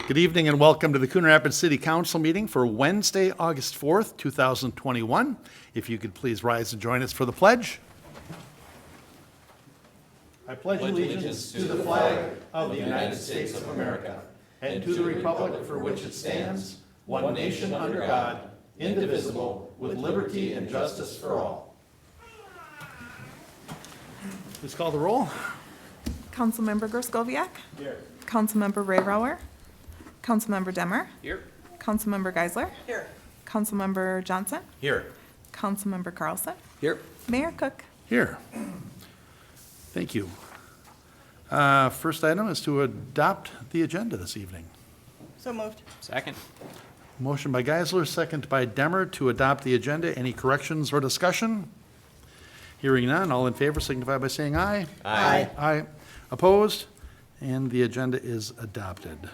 Good evening and welcome to the Coon Rapids City Council meeting for Wednesday, August 4th, 2021. If you could please rise and join us for the pledge. I pledge allegiance to the flag of the United States of America and to the republic for which it stands, one nation under God, indivisible, with liberty and justice for all. Please call the roll. Councilmember Groskowiak. Here. Councilmember Rayrower. Councilmember Demmer. Here. Councilmember Geisler. Here. Councilmember Johnson. Here. Councilmember Carlson. Here. Mayor Cook. Here. Thank you. First item is to adopt the agenda this evening. So moved. Second. Motion by Geisler, second by Demmer to adopt the agenda. Any corrections or discussion? Hearing none, all in favor signify by saying aye. Aye. Aye. Opposed? And the agenda is adopted.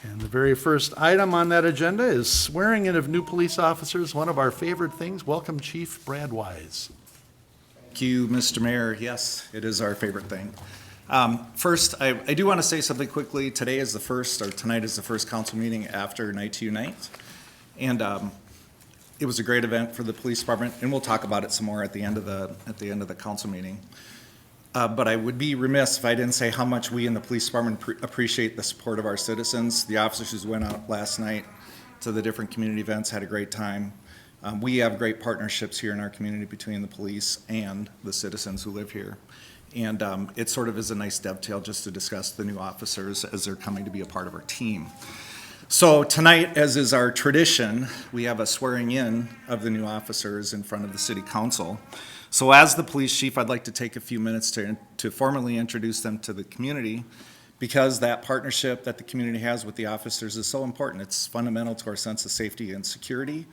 And the very first item on that agenda is swearing in of new police officers, one of our favorite things. Welcome, Chief Brad Wise. Thank you, Mr. Mayor. Yes, it is our favorite thing. First, I do want to say something quickly. Tonight is the first council meeting after Night to Unite. And it was a great event for the police department, and we'll talk about it some more at the end of the council meeting. But I would be remiss if I didn't say how much we in the police department appreciate the support of our citizens. The officers who went out last night to the different community events had a great time. We have great partnerships here in our community between the police and the citizens who live here. And it sort of is a nice dovetail just to discuss the new officers as they're coming to be a part of our team. So tonight, as is our tradition, we have a swearing in of the new officers in front of the city council. So as the police chief, I'd like to take a few minutes to formally introduce them to the community, because that partnership that the community has with the officers is so important. It's fundamental to our sense of safety and security.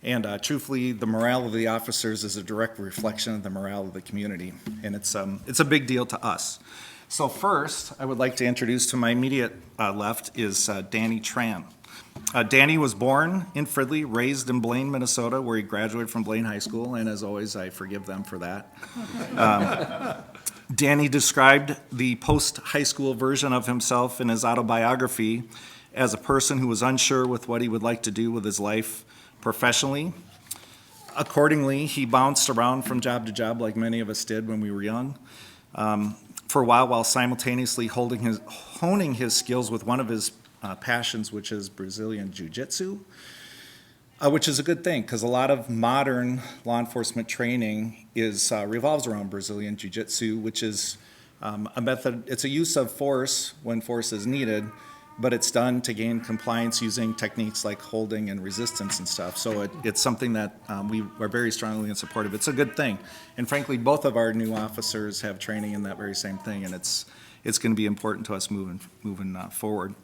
And truthfully, the morale of the officers is a direct reflection of the morale of the community. And it's a big deal to us. So first, I would like to introduce to my immediate left is Danny Tran. Danny was born in Fridley, raised in Blaine, Minnesota, where he graduated from Blaine High School, and as always, I forgive them for that. Danny described the post-high school version of himself in his autobiography as a person who was unsure with what he would like to do with his life professionally. Accordingly, he bounced around from job to job like many of us did when we were young, for a while simultaneously honing his skills with one of his passions, which is Brazilian Jiu-Jitsu, which is a good thing because a lot of modern law enforcement training revolves around Brazilian Jiu-Jitsu, which is a method. It's a use of force when force is needed, but it's done to gain compliance using techniques like holding and resistance and stuff. So it's something that we are very strongly in support of. It's a good thing, and frankly, both of our new officers have training in that very same thing, and it's going to be important to us moving forward.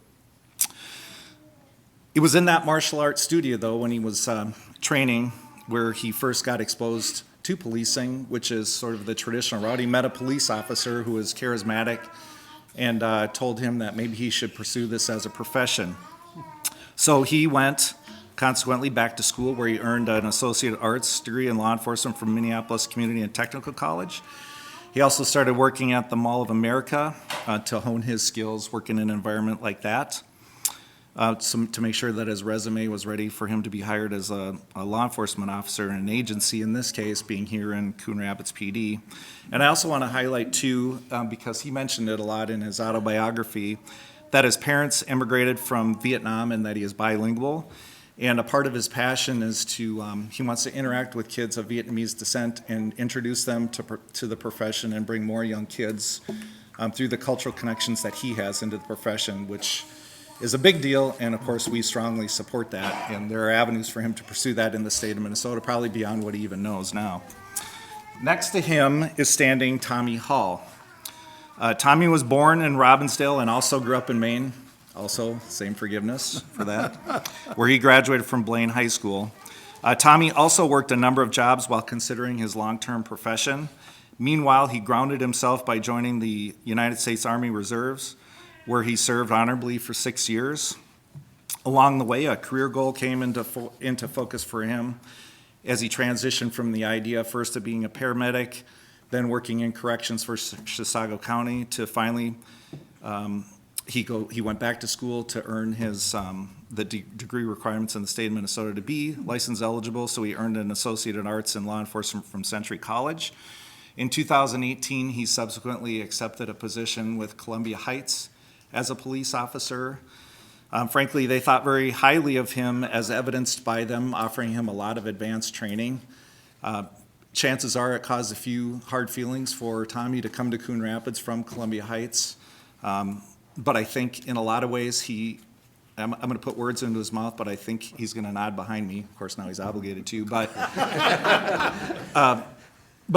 It was in that martial arts studio, though, when he was training, where he first got exposed to policing, which is sort of the traditional route. He met a police officer who was charismatic and told him that maybe he should pursue this as a profession. So he went, consequently, back to school, where he earned an associate arts degree in law enforcement from Minneapolis Community and Technical College. He also started working at the Mall of America to hone his skills working in an environment like that. To make sure that his resume was ready for him to be hired as a law enforcement officer in an agency, in this case being here in Coon Rapids PD. And I also want to highlight too, because he mentioned it a lot in his autobiography, that his parents immigrated from Vietnam and that he is bilingual. And a part of his passion is he wants to interact with kids of Vietnamese descent and introduce them to the profession and bring more young kids through the cultural connections that he has into the profession, which is a big deal, and of course we strongly support that, and there are avenues for him to pursue that in the state of Minnesota, probably beyond what he even knows now. Next to him is standing Tommy Hall. Tommy was born in Robbinsdale and also grew up in Maine, also same forgiveness for that, where he graduated from Blaine High School. Tommy also worked a number of jobs while considering his long-term profession. Meanwhile, he grounded himself by joining the United States Army Reserves, where he served honorably for 6 years. Along the way, a career goal came into focus for him as he transitioned from the idea first of being a paramedic, then working in corrections for Chisago County, to finally He went back to school to earn his, degree requirements in the state of Minnesota to be license eligible, so he earned an Associate in Arts in Law Enforcement from Century College. In 2018, he subsequently accepted a position with Columbia Heights as a police officer. Frankly, they thought very highly of him, as evidenced by them offering him a lot of advanced training. Chances are it caused a few hard feelings for Tommy to come to Coon Rapids from Columbia Heights. But I think in a lot of ways I'm going to put words into his mouth, but I think he's going to nod behind me. Of course, now he's obligated to, but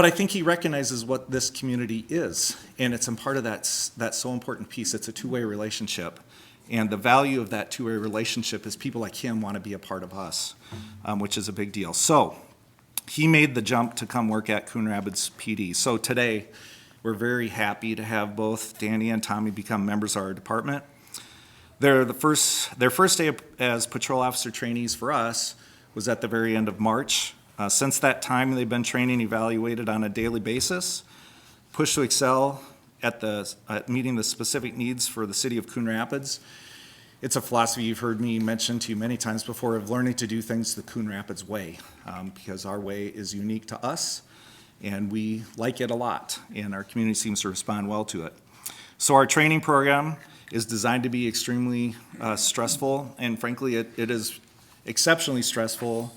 I think he recognizes what this community is, and it's a part of that so important piece. It's a two-way relationship, and the value of that two-way relationship is people like him want to be a part of us, which is a big deal. So he made the jump to come work at Coon Rapids PD. So today, we're very happy to have both Danny and Tommy become members of our department. Their first day as patrol officer trainees for us was at the very end of March. Since that time, they've been training and evaluated on a daily basis, pushed to excel at meeting the specific needs for the city of Coon Rapids. It's a philosophy you've heard me mention to you many times before, of learning to do things the Coon Rapids way, because our way is unique to us, and we like it a lot, and our community seems to respond well to it. So our training program is designed to be extremely stressful, and frankly, it is exceptionally stressful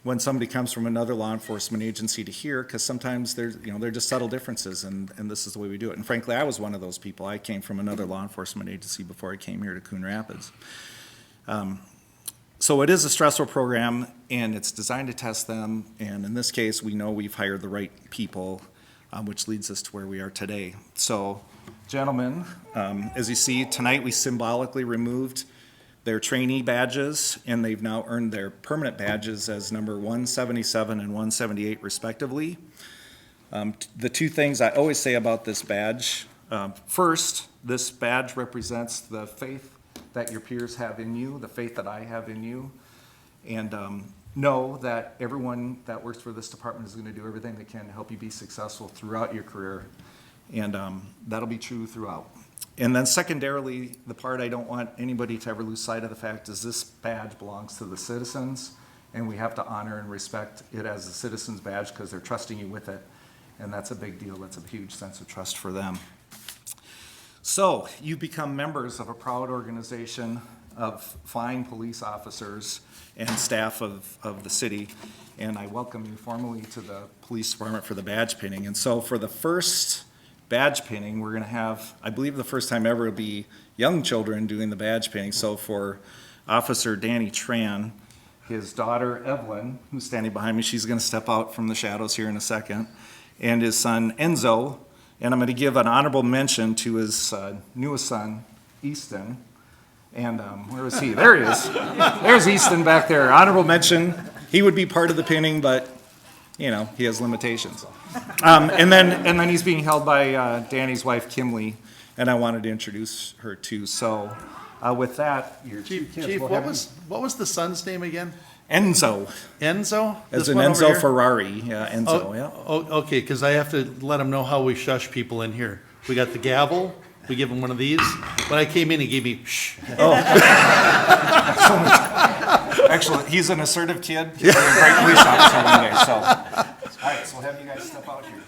when somebody comes from another law enforcement agency to here, because sometimes they're just subtle differences, and this is the way we do it. And frankly, I was one of those people. I came from another law enforcement agency before I came here to Coon Rapids. So it is a stressful program, and it's designed to test them, and in this case, we know we've hired the right people, which leads us to where we are today. So, gentlemen, as you see, tonight we symbolically removed their trainee badges, and they've now earned their permanent badges as number 177 and 178 respectively. The two things I always say about this badge, first, this badge represents the faith that your peers have in you, the faith that I have in you, and know that everyone that works for this department is going to do everything they can to help you be successful throughout your career, and that'll be true throughout. And then secondarily, the part I don't want anybody to ever lose sight of the fact is this badge belongs to the citizens, and we have to honor and respect it as a citizen's badge because they're trusting you with it, and that's a big deal. That's a huge sense of trust for them. So you become members of a proud organization of fine police officers and staff of the city, and I welcome you formally to the police department for the badge pinning. And so for the first badge pinning, we're going to have, I believe the first time ever, it'll be young children doing the badge pinning. So for Officer Danny Tran, his daughter Evelyn, who's standing behind me, she's going to step out from the shadows here in a second, and his son Enzo, and I'm going to give an honorable mention to his newest son, Easton. And where is he? There he is. There's Easton back there. Honorable mention. He would be part of the pinning, but he has limitations. And then he's being held by Danny's wife, Kimley, and I wanted to introduce her too. So with that, your two kids. Chief, what was the son's name again? Enzo. Enzo? As This an one over Enzo here? Ferrari. Yeah, Enzo, yeah. Oh, okay, because I have to let him know how we shush people in here. We got the gavel, we give him one of these. When I came in, he gave me shh. Excellent. He's an assertive kid. He'll be a great police officer one day. So, all right, so we'll have you guys step out here.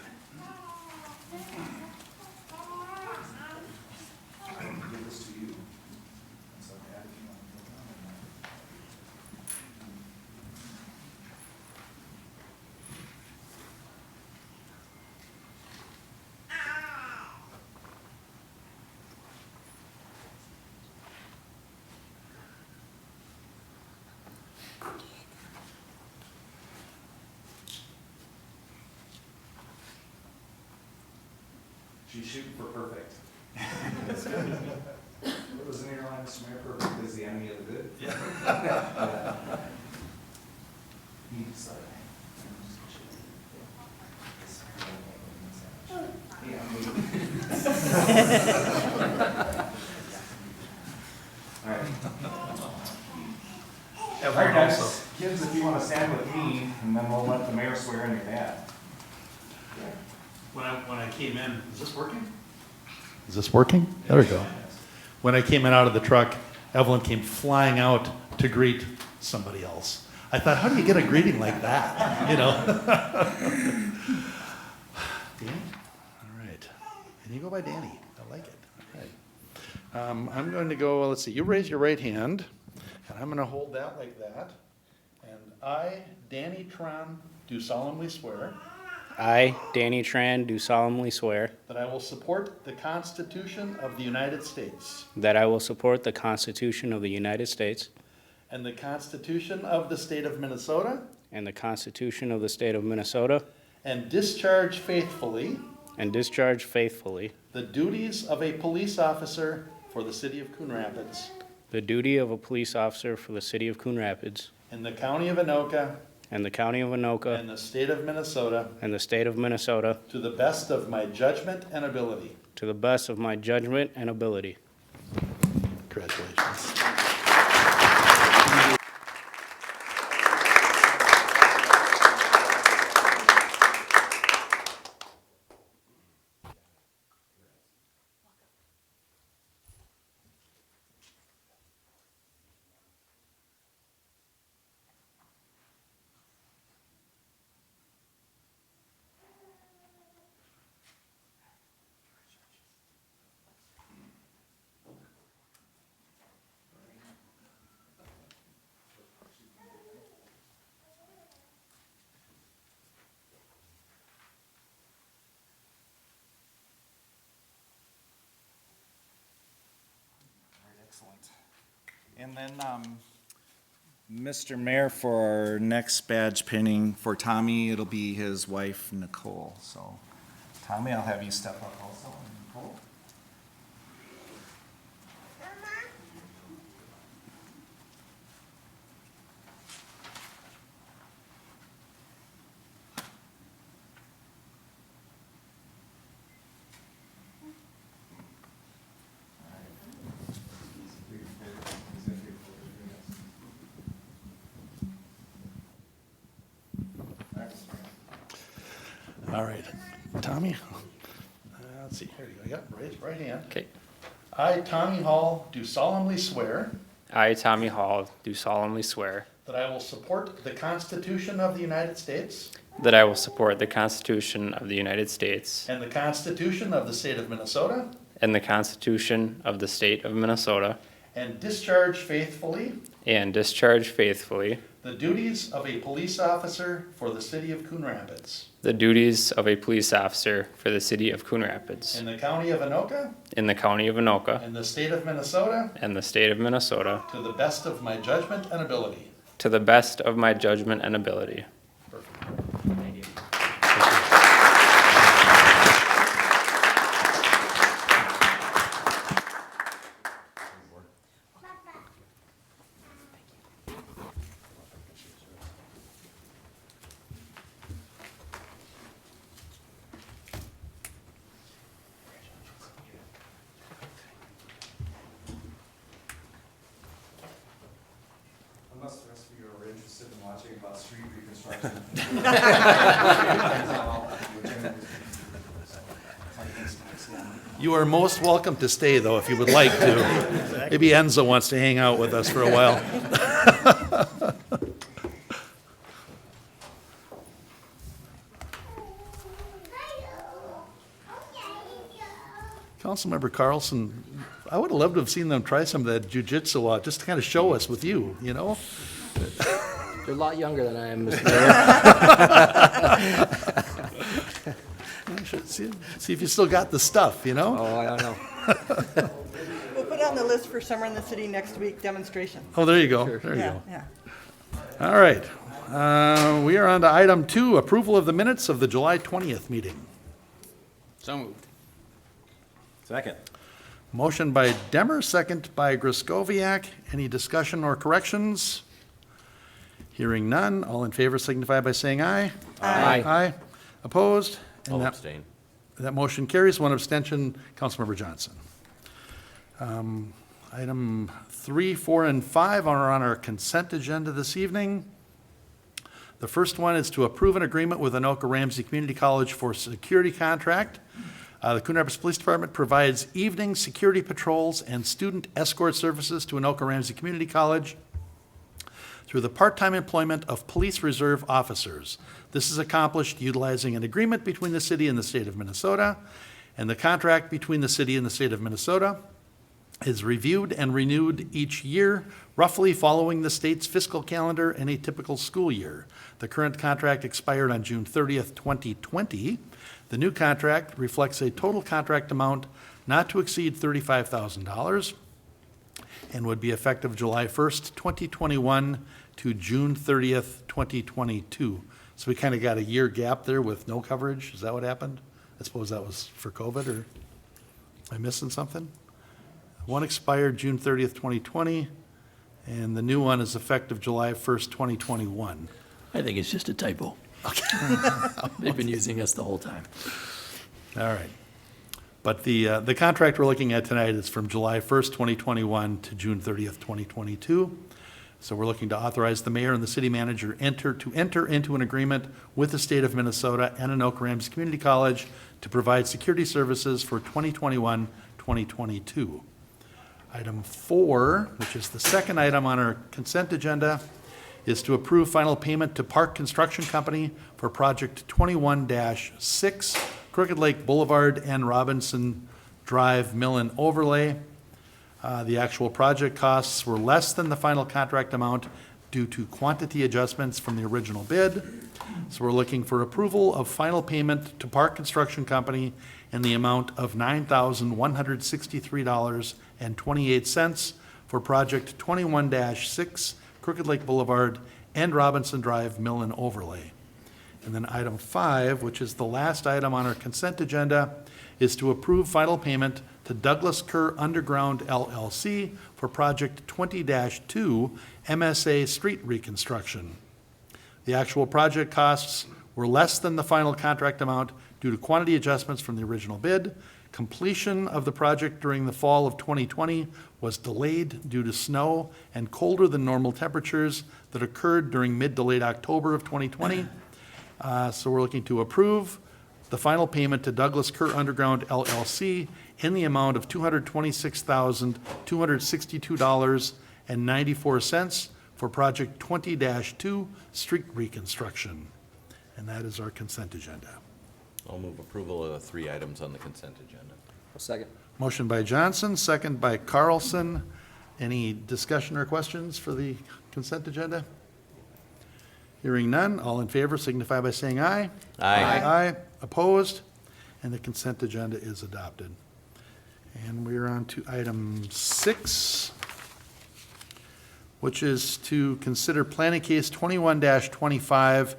Give this to you. So, Dad, if you want to go down. She's shooting for perfect. What was in your line, Mr. Mayor? Perfect is the enemy of the good. Yeah. All right. All right, guys. Kids, if you want to stand with me, and then we'll let the mayor swear in your dad. When I came in, is this working? Is this working? There we go. when I came in out of the truck, Evelyn came flying out to greet somebody else. I thought, how do you get a greeting like that, you know? Danny? All right. And you go by Danny. I like it. All right. I'm going to go, let's see, you raise your right hand, and I'm going to hold that like that. And I, Danny Tron, do solemnly swear I, Danny Tran, do solemnly swear that I will support the Constitution of the United States that I will support the Constitution of the United States and the Constitution of the State of Minnesota, and the Constitution of the State of Minnesota, and discharge faithfully and discharge faithfully the duties of a police officer for the city of Coon Rapids the duty of a police officer for the City of Coon Rapids in the county of Anoka and the County of Anoka and the state of Minnesota and the State of Minnesota to the best of my judgment and ability. to the best of my judgment and ability. Congratulations. Excellent. And then, Mr. Mayor, for our next badge pinning for Tommy, it'll be his wife, Nicole. So, Tommy, I'll have you step up also. And Nicole? All right. Tommy? Let's see. Here you go. Yep. Raise right hand. Okay. I, Tommy Hall, do solemnly swear I, Tommy Hall, do solemnly swear that I will support the Constitution of the United States that I will support the Constitution of the United States and the Constitution of the State of Minnesota, and the Constitution of the State of Minnesota, and discharge faithfully and discharge faithfully the duties of a police officer for the city of Coon Rapids the duties of a police officer for the City of Coon Rapids in the county of Anoka in the County of Anoka and the state of Minnesota and the State of Minnesota to the best of my judgment and ability. to the best of my judgment and ability. Unless the rest of you are interested in watching about street reconstruction. You are most welcome to stay, though, if you would like to. Maybe Enzo wants to hang out with us for a while. Councilmember Carlson, I would have loved to have seen them try some of that jujitsu out, just to kind of show us with you, you know? They're a lot younger than I am, Mr. Mayor. You should see if you still got the stuff, you know? Oh, I don't know. We'll put it on the list for Summer in the City next week demonstration. Oh, there you go, there you Yeah, go. yeah. All right. We are on to item 2, approval of the minutes of the July 20th meeting. So moved. Second. Motion by Demmer, second by Griscoviac. Any discussion or corrections? Hearing none, all in favor signify by saying aye. Aye. Aye. Opposed? And I'll that- abstain. That motion carries, one abstention, Councilmember Johnson. Item 3, 4, and 5 are on our consent agenda this evening. The first one is to approve an agreement with Anoka Ramsey Community College for security contract. The Coon Rapids Police Department provides evening security patrols and student escort services to Anoka Ramsey Community College through the part-time employment of police reserve officers. This is accomplished utilizing an agreement between the city and the state of Minnesota, and the contract between the city and the state of Minnesota is reviewed and renewed each year, roughly following the state's fiscal calendar and a typical school year. The current contract expired on June 30th, 2020. The new contract reflects a total contract amount not to exceed $35,000 and would be effective July 1st, 2021 to June 30th, 2022. So we kind of got a year gap there with no coverage. Is that what happened? I suppose that was for COVID, or am I missing something? One expired June 30th, 2020, and the new one is effective July 1st, 2021. I think it's just a typo. They've been using us the whole time. All right. But the contract we're looking at tonight is from July 1st, 2021 to June 30th, 2022. So we're looking to authorize the mayor and the city manager to enter into an agreement with the state of Minnesota and Anoka Ramsey Community College to provide security services for 2021-2022. Item 4, which is the second item on our consent agenda, is to approve final payment to Park Construction Company for Project 21-6, Crooked Lake Boulevard and Robinson Drive Mill and Overlay. The actual project costs were less than the final contract amount due to quantity adjustments from the original bid. So we're looking for approval of final payment to Park Construction Company in the amount of $9,163.28 for Project 21-6, Crooked Lake Boulevard and Robinson Drive Mill and Overlay. And then item 5, which is the last item on our consent agenda, is to approve final payment to Douglas Kerr Underground LLC for Project 20-2 MSA Street Reconstruction. The actual project costs were less than the final contract amount due to quantity adjustments from the original bid. Completion of the project during the fall of 2020 was delayed due to snow and colder than normal temperatures that occurred during mid to late October of 2020. So we're looking to approve the final payment to Douglas Kerr Underground LLC in the amount of $226,262.94 for Project 20-2 Street Reconstruction. And that is our consent agenda. I'll move approval of the 3 items on the consent agenda. A second. Motion by Johnson, second by Carlson. Any discussion or questions for the consent agenda? Hearing none, all in favor signify by saying aye. Aye. Aye. Opposed? And the consent agenda is adopted. And we are on to item 6, which is to consider planning case 21-25.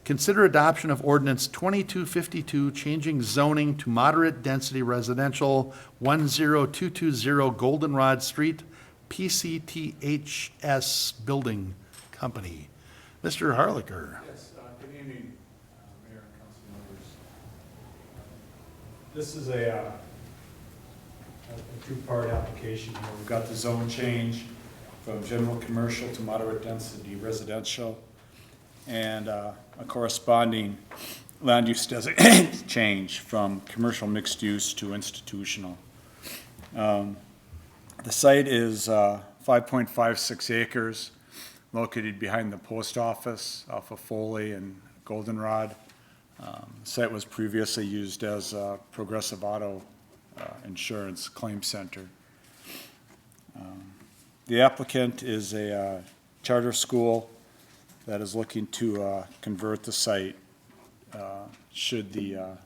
Consider adoption of ordinance 2252, changing zoning to moderate density residential, 10220 Goldenrod Street, PCTHS Building Company. Mr. Harlicker. Yes, good evening, Mayor and council members. This is a two-part application here. We've got the zone change from general commercial to moderate density residential, and a corresponding land use designation change from commercial mixed use to institutional. The site is 5.56 acres, located behind the post office off of Foley and Goldenrod. The site was previously used as a Progressive Auto Insurance Claim Center. The applicant is a charter school that is looking to convert the site should the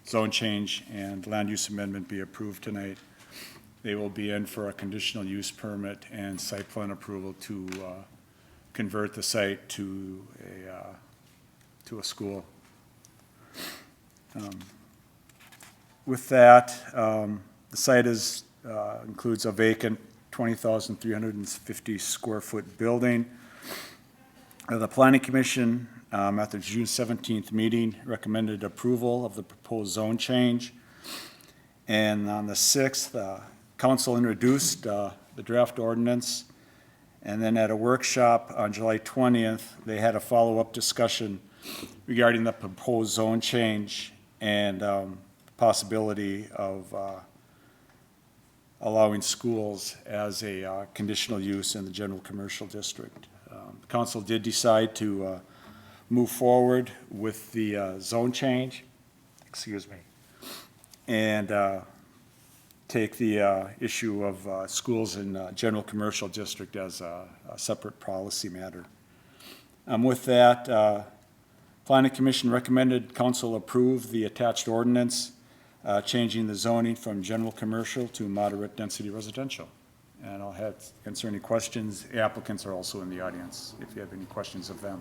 zone change and land use amendment be approved tonight. They will be in for a conditional use permit and site plan approval to convert the site to a school. With that, the site includes a vacant 20,350 square foot building. The Planning Commission, at the June 17th meeting, recommended approval of the proposed zone change. And on the 6th, Council introduced the draft ordinance. And then at a workshop on July 20th, they had a follow-up discussion regarding the proposed zone change. And possibility of allowing schools as a conditional use in the general commercial district. The council did decide to move forward with the zone change, and take the issue of schools in general commercial district as a separate policy matter. With that, Planning Commission recommended council approve the attached ordinance changing the zoning from general commercial to moderate density residential. And I'll answer any questions. The applicants are also in the audience, if you have any questions of them.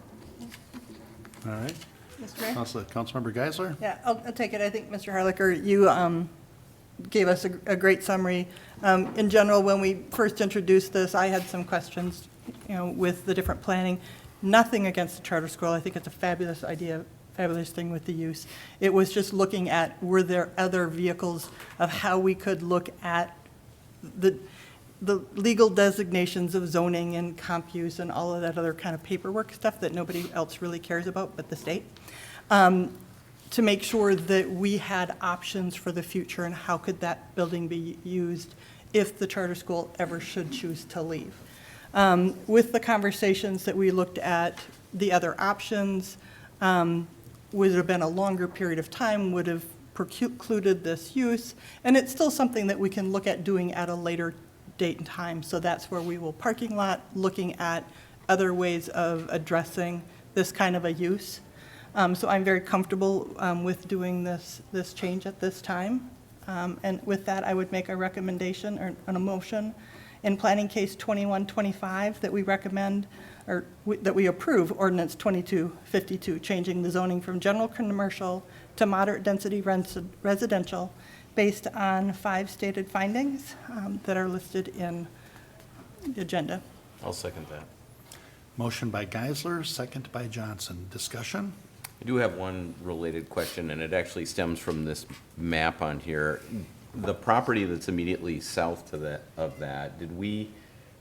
All right. Mr. Mayor? Councilmember Geisler? Yeah, I'll take it. I think, Mr. Harlicker, you gave us a great summary. In general, when we first introduced this, I had some questions, with the different planning. Nothing against the charter school. I think it's a fabulous idea, fabulous thing with the use. It was just looking at, were there other vehicles of how we could look at the legal designations of zoning and comp use and all of that other kind of paperwork stuff that nobody else really cares about but the state, to make sure that we had options for the future and how could that building be used if the charter school ever should choose to leave. With the conversations that we looked at, the other options would have been a longer period of time, would have precluded this use, and it's still something that we can look at doing at a later date and time. So that's where we will parking lot, looking at other ways of addressing this kind of a use. So I'm very comfortable with doing this change at this time. And with that, I would make a recommendation or a motion in planning case 2125 that we recommend that we approve ordinance 2252, changing the zoning from general commercial to moderate density residential based on 5 stated findings that are listed in the agenda. I'll second that. Motion by Geisler, second by Johnson. Discussion? I do have one related question, and it actually stems from this map on here. The property that's immediately south of that, did we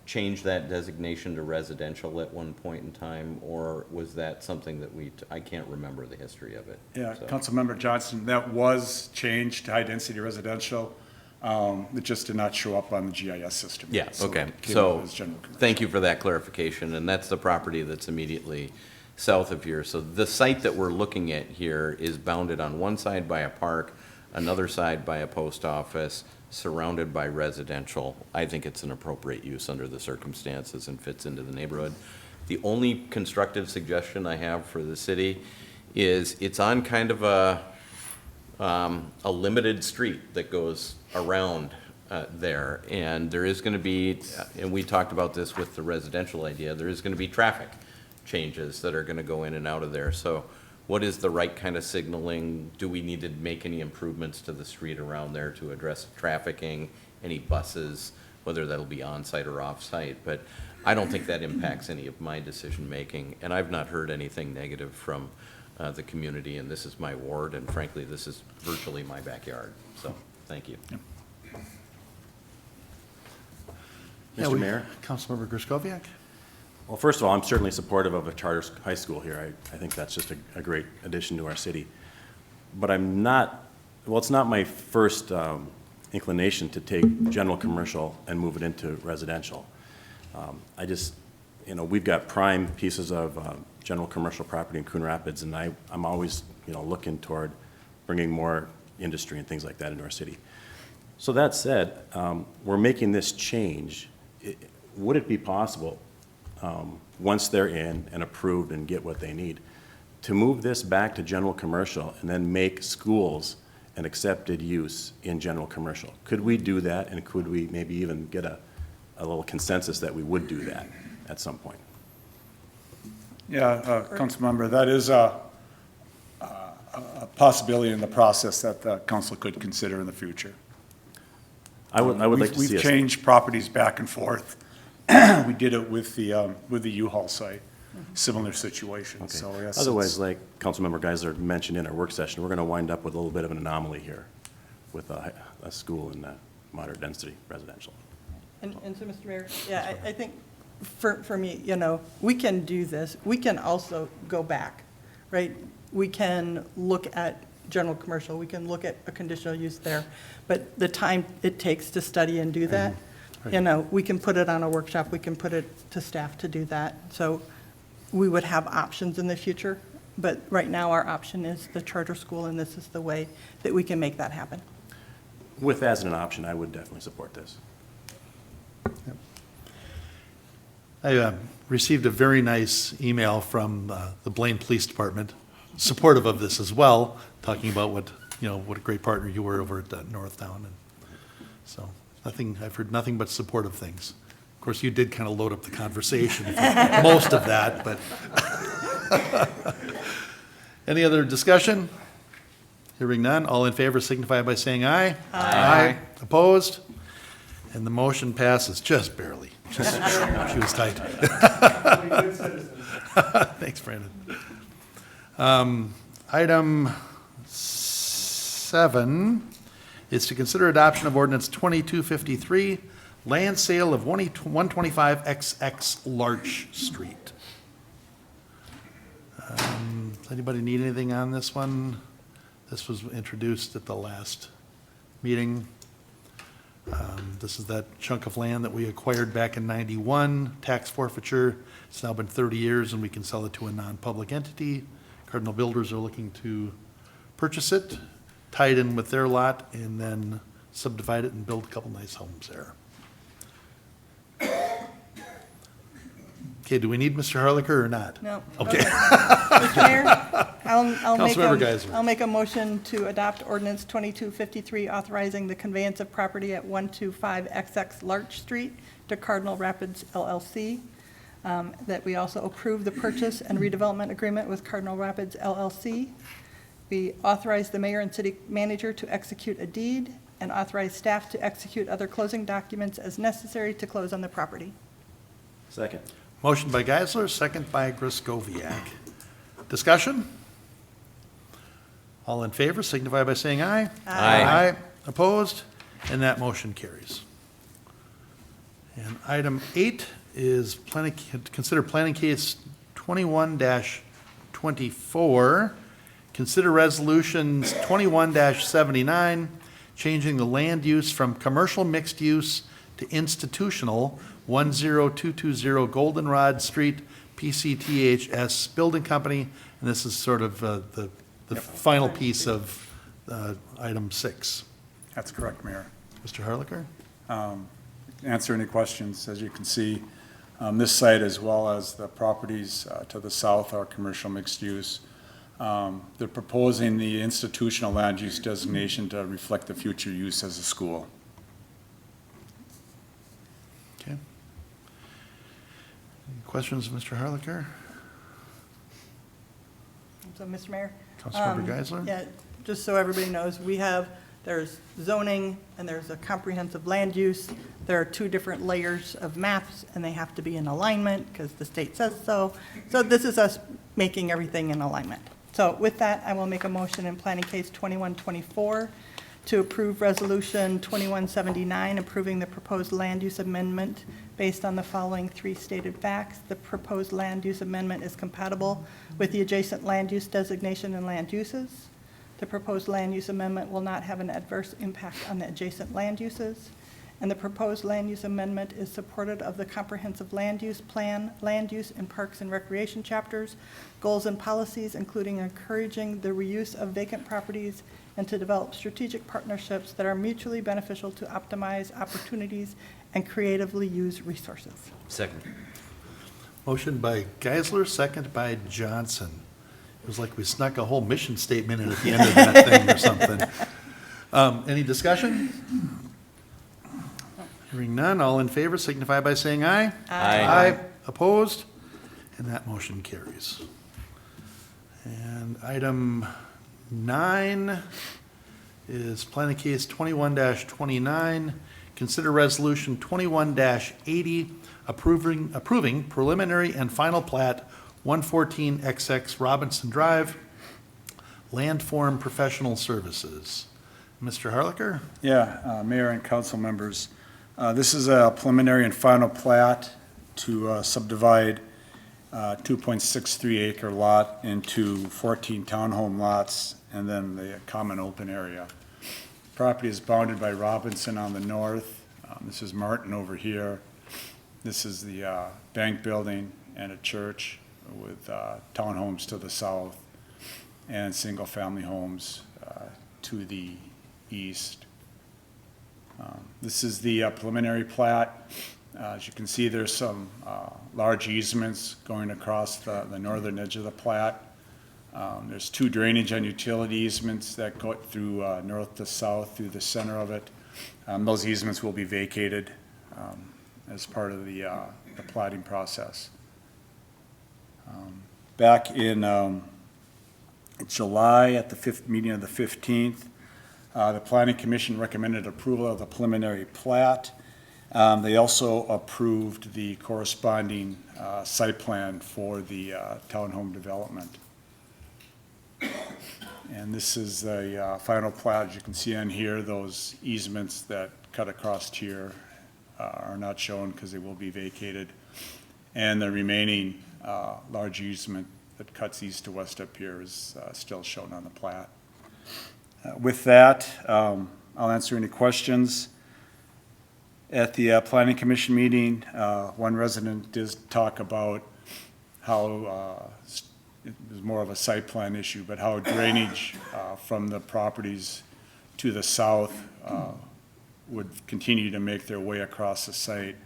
change that designation to residential at one point in time, or was that something that I can't remember the history of it. Yeah, So- Councilmember Johnson, that was changed to high-density residential. It just did not show up on the GIS system. Yeah, So okay. it came So, up as general commercial. thank you for that clarification, and that's the property that's immediately south of here. So the site that we're looking at here is bounded on one side by a park, another side by a post office, surrounded by residential. I think it's an appropriate use under the circumstances and fits into the neighborhood. The only constructive suggestion I have for the city is it's on kind of a limited street that goes around there. And there is going to be, and we talked about this with the residential idea, there is going to be traffic changes that are going to go in and out of there. So what is the right kind of signaling? Do we need to make any improvements to the street around there to address trafficking, any buses, whether that'll be on-site or off-site? But I don't think that impacts any of my decision-making, and I've not heard anything negative from the community, and this is my ward, and frankly, this is virtually my backyard. So, thank you. Mr. Mayor? Councilmember Griscoviac? Well, first of all, I'm certainly supportive of a charter high school here. I think that's just a great addition to our city. But I'm not, well, it's not my first inclination to take general commercial and move it into residential. I just, we've got prime pieces of general commercial property in Coon Rapids, and I'm always, looking toward bringing more industry and things like that into our city. So that said, we're making this change. Would it be possible, once they're in and approved and get what they need, to move this back to general commercial and then make schools an accepted use in general commercial? Could we do that, and could we maybe even get a little consensus that we would do that at some point? Yeah, Councilmember, that is a possibility in the process that the council could consider in the future. I would like to see We've us. changed properties back and forth. We did it with the U-Haul site, similar situation, Okay. so yes. Otherwise, like Councilmember Geisler mentioned in our work session, we're going to wind up with a little bit of an anomaly here with a school in moderate density residential. And so, Mr. Mayor, yeah, I think for me, we can do this. We can also go back, right? We can look at general commercial, we can look at a conditional use there. But the time it takes to study and do that, you know, we can put it on a workshop, we can put it to staff to do that. So we would have options in the future, but right now our option is the charter school, and this is the way that we can make that happen. With as an option, I would definitely support this. I received a very nice email from the Blaine Police Department, supportive of this as well, talking about what, you know, what a great partner you were over at Northtown. And so I've heard nothing but supportive things. Of course, you did kind of load up the conversation for most of that, but. Any other discussion? Hearing none, all in favor signify by saying aye. Aye. Opposed? And the motion passes just barely. She was tight. Thanks, Brandon. Item 7 is to consider adoption of ordinance 2253, land sale of 125 XX Larch Street. Does anybody need anything on this one? This was introduced at the last meeting. This is that chunk of land that we acquired back in '91, tax forfeiture. It's now been 30 years and we can sell it to a non-public entity. Cardinal Builders are looking to purchase it, tie it in with their lot, and then subdivide it and build a couple nice homes there. Okay, do we need Mr. Harlicker or not? No. Okay. Mr. Mayor, Councilmember Geisler. I'll make a motion to adopt ordinance 2253, authorizing the conveyance of property at 125 XX Larch Street to Cardinal Rapids LLC. That we also approve the purchase and redevelopment agreement with Cardinal Rapids LLC. We authorize the mayor and city manager to execute a deed and authorize staff to execute other closing documents as necessary to close on the property. Second. Motion by Geisler, second by Griscoviac. Discussion? All in favor signify by saying aye. Aye. Opposed? And that motion carries. And item 8 is consider planning case 21-24. Consider resolutions 21-79, changing the land use from commercial mixed use to institutional 10220 Goldenrod Street, PCTHS Building Company. And this is sort of the final piece of item 6. That's correct, Mayor. Mr. Harlicker? Answer any questions. As you can see, this site as well as the properties to the south are commercial mixed use. They're proposing the institutional land use designation to reflect the future use as a school. Okay. Any questions of Mr. Harlicker? So, Mr. Mayor? Councilmember Geisler? Yeah, just so everybody knows, there's zoning and there's a comprehensive land use. There are 2 different layers of maps and they have to be in alignment because the state says so. So this is us making everything in alignment. So with that, I will make a motion in planning case 2124 to approve resolution 2179, approving the proposed land use amendment based on the following 3 stated facts. The proposed land use amendment is compatible with the adjacent land use designation and land uses. The proposed land use amendment will not have an adverse impact on the adjacent land uses. And the proposed land use amendment is supportive of the comprehensive land use plan, land use in parks and recreation chapters, goals and policies, including encouraging the reuse of vacant properties and to develop strategic partnerships that are mutually beneficial to optimize opportunities and creatively use resources. Second. Motion by Geisler, second by Johnson. It was like we snuck a whole mission statement in at the end of that thing or something. Any discussion? Hearing none, all in favor signify by saying aye. Aye. Opposed? And that motion carries. And item 9 is planning case 21-29. Consider resolution 21-80, approving preliminary and final plat 114XX Robinson Drive, Landform Professional Services. Mr. Harlicker? Yeah, Mayor and council members, this is a preliminary and final plat to subdivide 2.63 acre lot into 14 townhome lots and then the common open area. Property is bounded by Robinson on the north. This is Martin over here. This is the bank building and a church with townhomes to the south and single-family homes to the east. This is the preliminary plat. As you can see, there's some large easements going across the northern edge of the plat. There's 2 drainage and utility easements that go through north to south through the center of it. Those easements will be vacated as part of the platting process. Back in July at the meeting of the 15th, the Planning Commission recommended approval of the preliminary plat. They also approved the corresponding site plan for the townhome development. And this is the final plat. As you can see on here, those easements that cut across here are not shown because they will be vacated. And the remaining large easement that cuts east to west up here is still shown on the plat. With that, I'll answer any questions. At the Planning Commission meeting, one resident did talk about how it was more of a site plan issue, but how drainage from the properties to the south would continue to make their way across the site.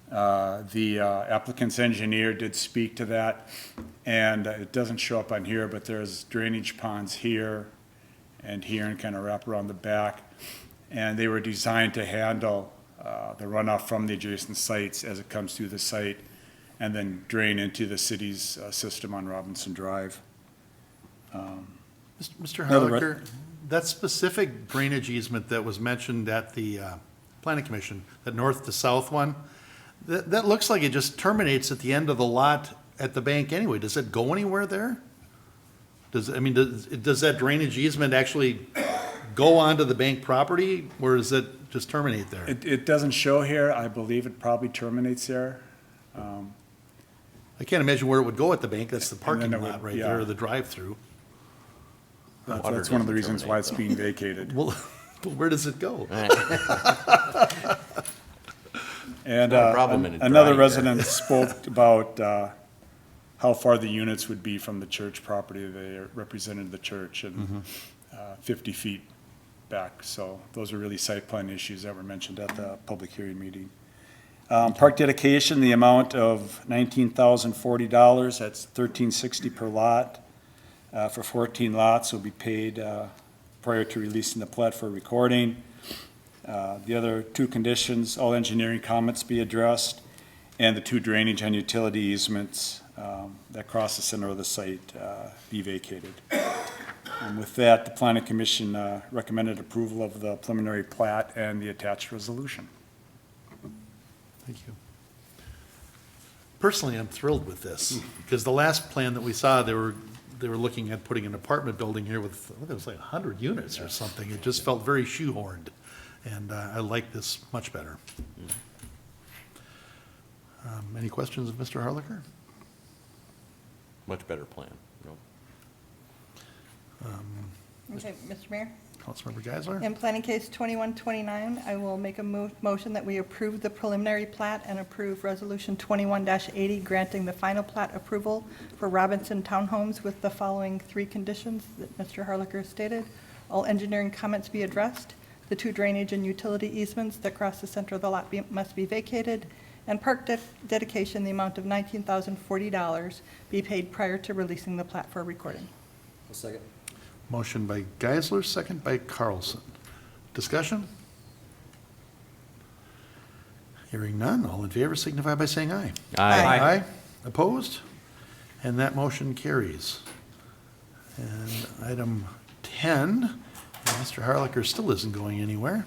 The applicant's engineer did speak to that, and it doesn't show up on here, but there's drainage ponds here and kind of wrap around the back, and they were designed to handle the runoff from the adjacent sites as it comes through the site and then drain into the city's system on Robinson Drive. Mr. Another Harlicker, that specific drainage easement that was mentioned at the Planning Commission, that north to south one, that looks like it just terminates at the end of the lot at the bank anyway. Does it go anywhere there? Does that drainage easement actually go onto the bank property, or does it just terminate there? It doesn't show here. I believe it probably terminates there. I can't imagine where it would go at the bank. That's the parking then it lot would- right yeah. there, or the drive-through. That's one of the reasons why it's being vacated. Well, where does it go? And Not a problem in a another dry resident spoke about how far the units would be from the church property. They represented the church and 50 feet back. So those are really site plan issues that were mentioned at the public hearing meeting. Park dedication, the amount of $19,040. That's $1,360 per lot. For 14 lots will be paid prior to releasing the plat for recording. The other 2 conditions, all engineering comments be addressed, and the 2 drainage and utility easements that cross the center of the site be vacated. And with that, the Planning Commission recommended approval of the preliminary plat and the attached resolution. Thank you. Personally, I'm thrilled with this, because the last plan that we saw, they were looking at putting an apartment building here with, I think it was like 100 units or something. It just felt very shoehorned, and I like this much better. Any questions of Mr. Harlicker? Much better plan. No. Okay, Mr. Mayor? Councilmember Geisler? In planning case 2129, I will make a motion that we approve the preliminary plat and approve resolution 21-80 granting the final plat approval for Robinson Townhomes with the following 3 conditions that Mr. Harlicker stated. All engineering comments be addressed, the 2 drainage and utility easements that cross the center of the lot must be vacated, and park dedication, the amount of $19,040 be paid prior to releasing the plat for recording. A second. Motion by Geisler, second by Carlson. Discussion? Hearing none, all in favor signify by saying aye. Aye. Aye. Opposed? And that motion carries. And item 10, Mr. Harlicker still isn't going anywhere.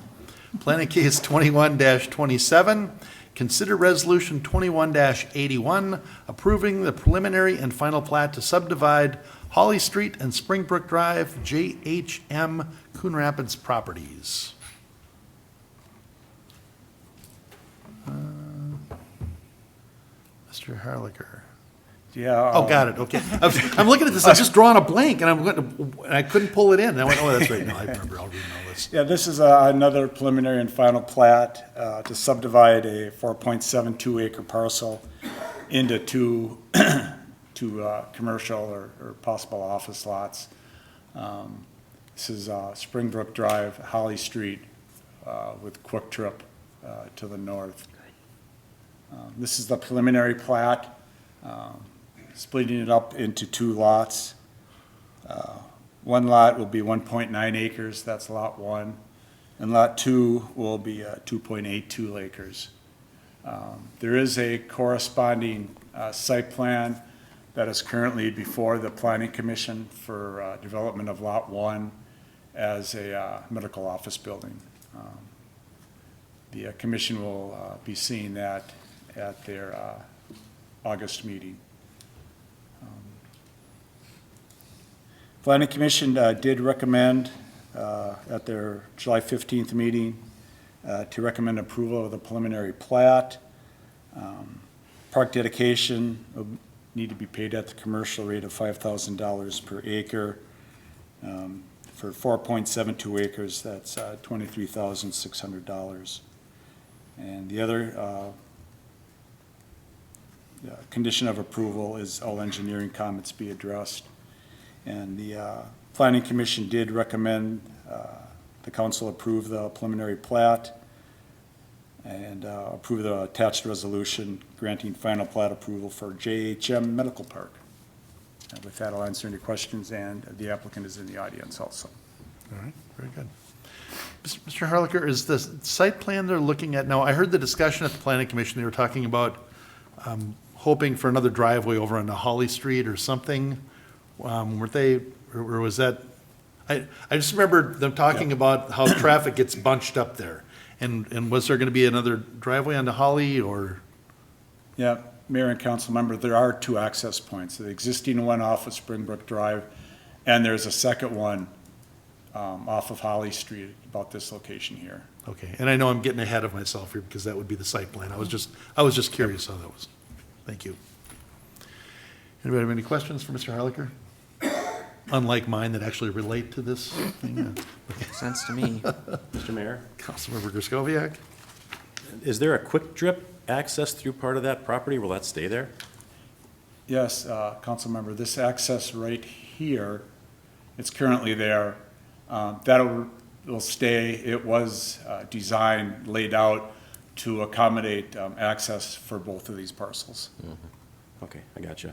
Planning case 21-27, consider resolution 21-81, approving the preliminary and final plat to subdivide Holly Street and Springbrook Drive, JHM Coon Rapids Properties. Mr. Harlicker, Yeah. Oh, got it, okay. I'm looking at this, I'm just drawing a blank, and I couldn't pull it in, and I went, oh, that's right, no, I remember, I'll read all this. Yeah, this is another preliminary and final plat to subdivide a 4.72 acre parcel into two commercial or possible office lots. This is Springbrook Drive, Holly Street, with Quick Trip to the north. This is the preliminary plat, splitting it up into two lots. One lot will be 1.9 acres, that's lot one, and lot two will be 2.82 acres. There is a corresponding site plan that is currently before the Planning Commission for development of lot one as a medical office building. The commission will be seeing that at their August meeting. Planning Commission did recommend at their July 15th meeting to recommend approval of the preliminary plat. Park dedication will need to be paid at the commercial rate of $5,000 per acre. For 4.72 acres, that's $23,600. And the other condition of approval is all engineering comments be addressed. And the Planning Commission did recommend the council approve the preliminary plat and approve the attached resolution granting final plat approval for JHM Medical Park. And with that, I'll answer any questions, and the applicant is in the audience also. All right, very good. Mr. Harlicker, is the site plan they're looking at now, I heard the discussion at the Planning Commission, they were talking about hoping for another driveway over onto Holly Street or something. Weren't they, or was that, I just remember them talking about how traffic gets bunched up there. And was there going to be another driveway onto Holly, or? Yeah, Mayor and council member, there are two access points. The existing one off of Springbrook Drive, and there's a second one off of Holly Street, about this location here. Okay, and I know I'm getting ahead of myself here because that would be the site plan. I was just curious how that was. Thank you. Anybody have any questions for Mr. Harlicker? Unlike mine that actually relate to this thing. Makes sense to me. Mr. Mayor, Councilmember Griscoviac? is there a quick drip access through part of that property? Will that stay there? Yes, council member, this access right here, it's currently there. That will stay. It was designed, laid out to accommodate access for both of these parcels. Okay, I got you.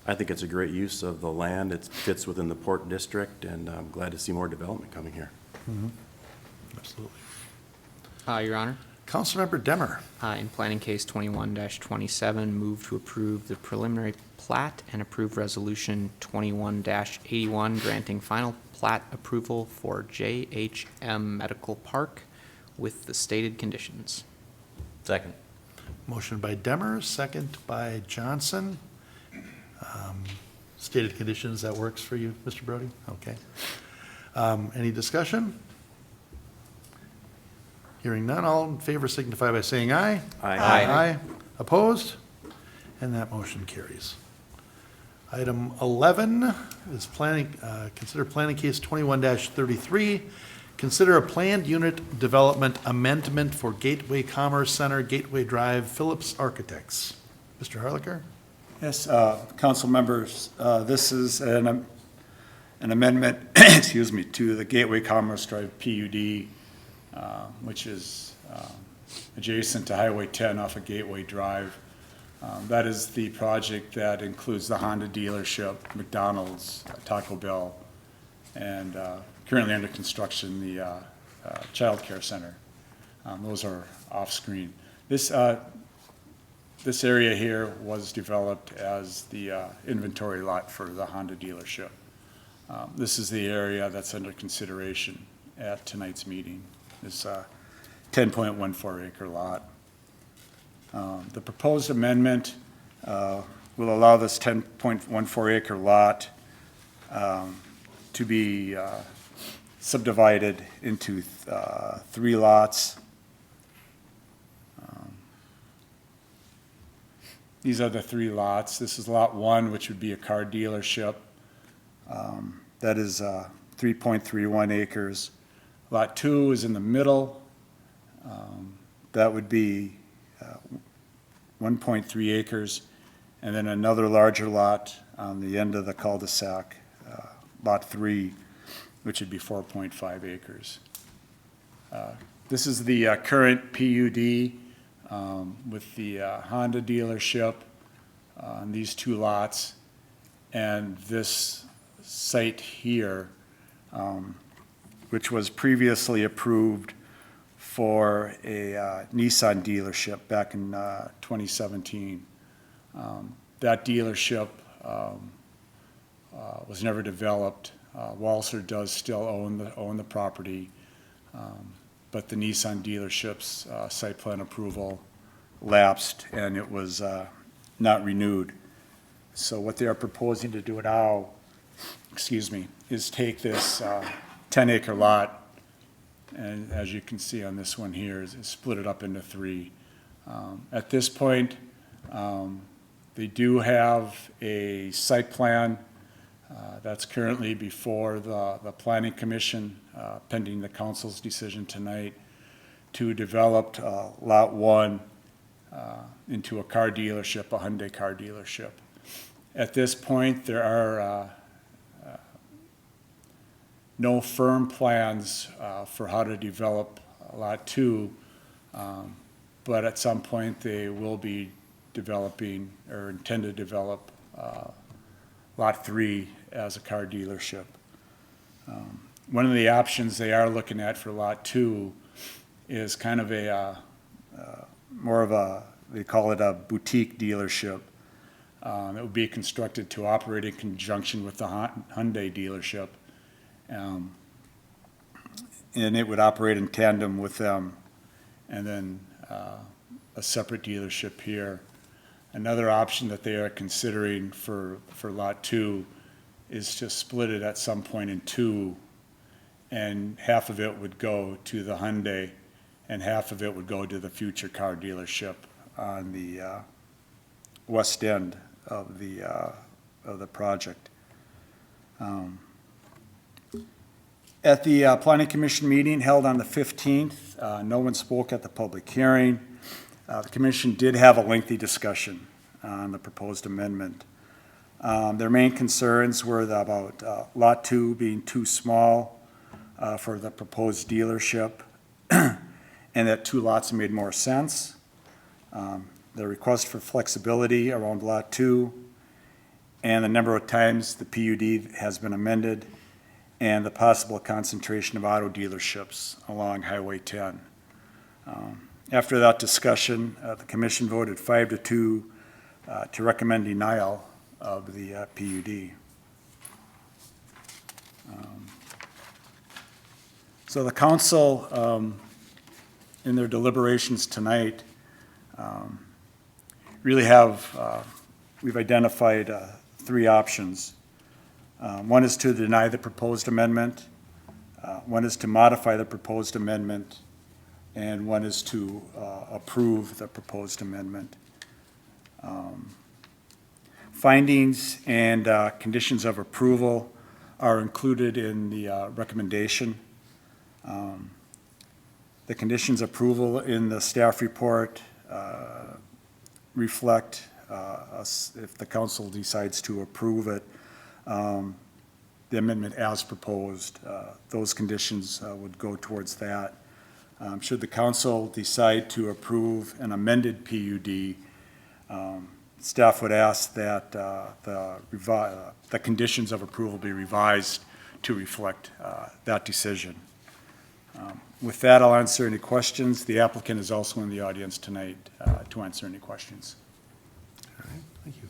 I think it's a great use of the land. It fits within the Port District, and I'm glad to see more development coming here. Absolutely. Your Honor. Councilmember Demmer? In planning case 21-27, move to approve the preliminary plat and approve resolution 21-81 granting final plat approval for JHM Medical Park with the stated conditions. Second. Motion by Demmer, second by Johnson. Stated conditions, that works for you, Mr. Brody? Okay. Any discussion? Hearing none, all in favor signify by saying aye. Aye. Aye. Opposed? And that motion carries. Item 11 is planning, consider planning case 21-33. Consider a planned unit development amendment for Gateway Commerce Center, Gateway Drive, Phillips Architects. Mr. Harlicker? Yes, council members, this is an amendment, excuse me, to the Gateway Commerce Drive PUD, which is adjacent to Highway 10 off of Gateway Drive. That is the project that includes the Honda dealership, McDonald's, Taco Bell, and currently under construction, the child care center. Those are off-screen. This area here was developed as the inventory lot for the Honda dealership. This is the area that's under consideration at tonight's meeting, this 10.14 acre lot. The proposed amendment will allow this 10.14 acre lot to be subdivided into 3 lots. These are the 3 lots. This is Lot 1, which would be a car dealership. That is 3.31 acres. Lot 2 is in the middle. That would be 1.3 acres. And then another larger lot on the end of the cul-de-sac, Lot 3, which would be 4.5 acres. This is the current PUD with the Honda dealership on these 2 lots. And this site here, which was previously approved for a Nissan dealership back in 2017. That dealership was never developed. Walser does still own the property, but the Nissan dealership's site plan approval lapsed and it was not renewed. So what they are proposing to do now, is take this 10-acre lot, and as you can see on this one here, is split it up into 3. At this point, they do have a site plan that's currently before the Planning Commission, pending the council's decision tonight, to develop Lot 1 into a car dealership, a Hyundai car dealership. At this point, there are no firm plans for how to develop Lot 2, but at some point they will be developing or intend to develop Lot 3 as a car dealership. One of the options they are looking at for Lot 2 is kind of a more of a, they call it a boutique dealership. It would be constructed to operate in conjunction with the Hyundai dealership. And it would operate in tandem with them, and then a separate dealership here. Another option that they are considering for Lot 2 is to split it at some point in 2, and half of it would go to the Hyundai, and half of it would go to the future car dealership on the west end of the project. At the Planning Commission meeting held on the 15th, no one spoke at the public hearing. The commission did have a lengthy discussion on the proposed amendment. Their main concerns were about Lot 2 being too small for the proposed dealership, and that 2 lots made more sense. The request for flexibility around Lot 2, and the number of times the PUD has been amended, and the possible concentration of auto dealerships along Highway 10. After that discussion, the commission voted 5-2 to recommend denial of the PUD. So the council, in their deliberations tonight, really have, we've identified 3 options. One is to deny the proposed amendment, one is to modify the proposed amendment, and one is to approve the proposed amendment. Findings and conditions of approval are included in the recommendation. The conditions of approval in the staff report reflect, if the council decides to approve it, the amendment as proposed. Those conditions would go towards that. Should the council decide to approve an amended PUD, staff would ask that the conditions of approval be revised to reflect that decision. With that, I'll answer any questions. The applicant is also in the audience tonight to answer any questions. All right, thank you.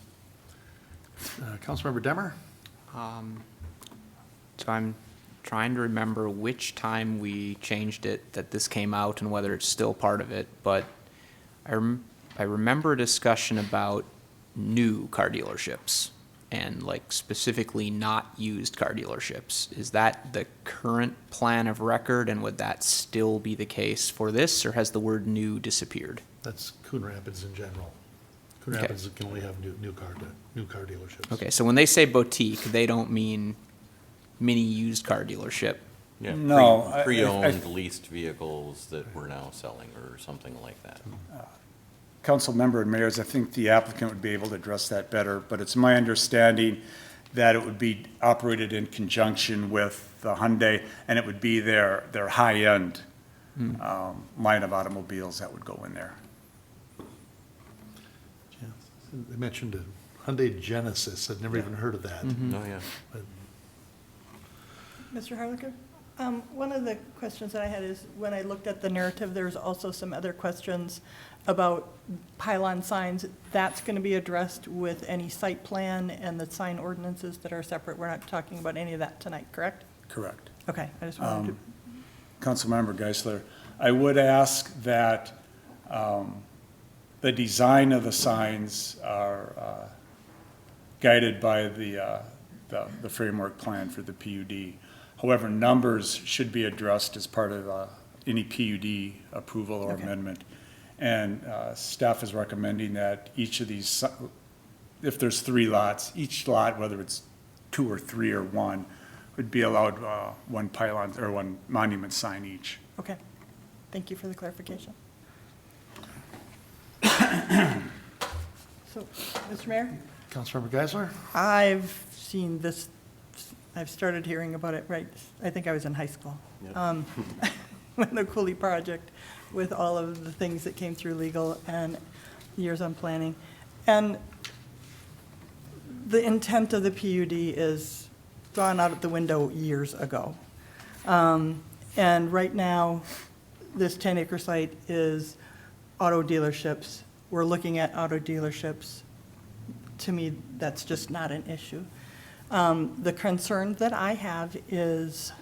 Councilmember Demmer? So I'm trying to remember which time we changed it, that this came out, and whether it's still part of it, but I remember a discussion about new car dealerships and like specifically not used car dealerships. Is that the current plan of record, and would that still be the case for this, or has the word new disappeared? That's Coon Rapids in general. Coon Okay. Rapids can only have new car dealerships. Okay, so when they say boutique, they don't mean mini used car dealership. Yeah, No, I- pre-owned leased vehicles that we're now selling or something like that. Council member and mayors, I think the applicant would be able to address that better, but it's my understanding that it would be operated in conjunction with the Hyundai, and it would be their high-end line of automobiles that would go in there. Yeah. They mentioned a Hyundai Genesis. I'd never even heard of that. Oh, yeah. But Mr. Harlicker? One of the questions that I had is, when I looked at the narrative, there's also some other questions about pylon signs. That's going to be addressed with any site plan and the sign ordinances that are separate. We're not talking about any of that tonight, correct? Correct. Okay, I just wanted to. Councilmember Geisler, I would ask that the design of the signs are guided by the framework plan for the PUD. However, numbers should be addressed as part of any PUD approval or Okay. amendment. And staff is recommending that each of these, if there's 3 lots, each lot, whether it's 2 or 3 or 1, would be allowed one pylon or one monument sign each. Okay, thank you for the clarification. So, Mr. Mayor? Councilmember Geisler? I've seen this, I've started hearing about it, right, I think I was in high school. When the Cooley project, with all of the things that came through legal and years on planning. And the intent of the PUD is gone out of the window years ago. And right now, this 10-acre site is auto dealerships. We're looking at auto dealerships. To me, that's just not an issue. The concern that I have is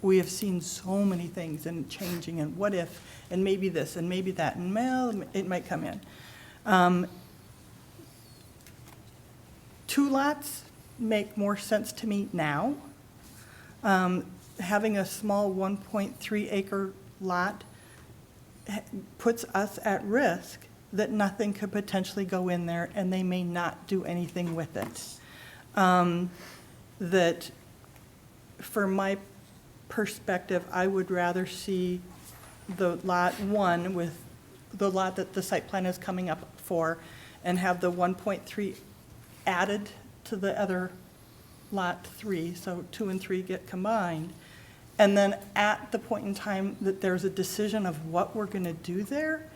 we have seen so many things and changing and what if, and maybe this and maybe that, and well, it might come in. 2 lots make more sense to me now. Having a small 1.3 acre lot puts us at risk that nothing could potentially go in there and they may not do anything with it. That, for my perspective, I would rather see the lot 1 with the lot that the site plan is coming up for and have the 1.3 added to the other lot 3, so 2 and 3 get combined. And then at the point in time that there's a decision of what we're going to do there,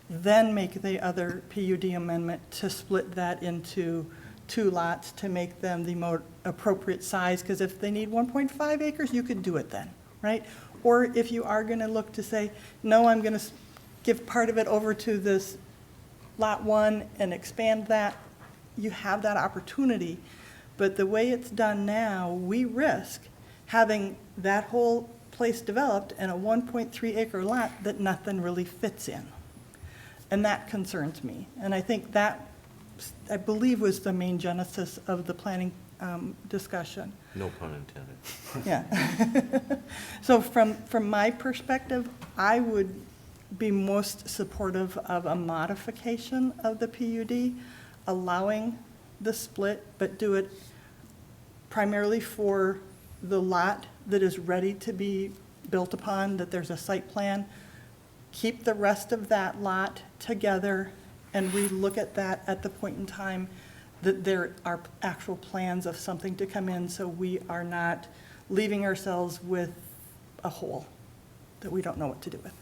then make the other PUD amendment to split that into 2 lots to make them the more appropriate size, because if they need 1.5 acres, you could do it then, right? Or if you are going to look to say, no, I'm going to give part of it over to this lot 1 and expand that, you have that opportunity. But the way it's done now, we risk having that whole place developed in a 1.3 acre lot that nothing really fits in. And that concerns me. And I think that, I believe, was the main genesis of the planning discussion. No pun intended. Yeah. So from my perspective, I would be most supportive of a modification of the PUD, allowing the split, but do it primarily for the lot that is ready to be built upon, that there's a site plan. Keep the rest of that lot together and relook at that at the point in time that there are actual plans of something to come in, so we are not leaving ourselves with a hole that we don't know what to do with.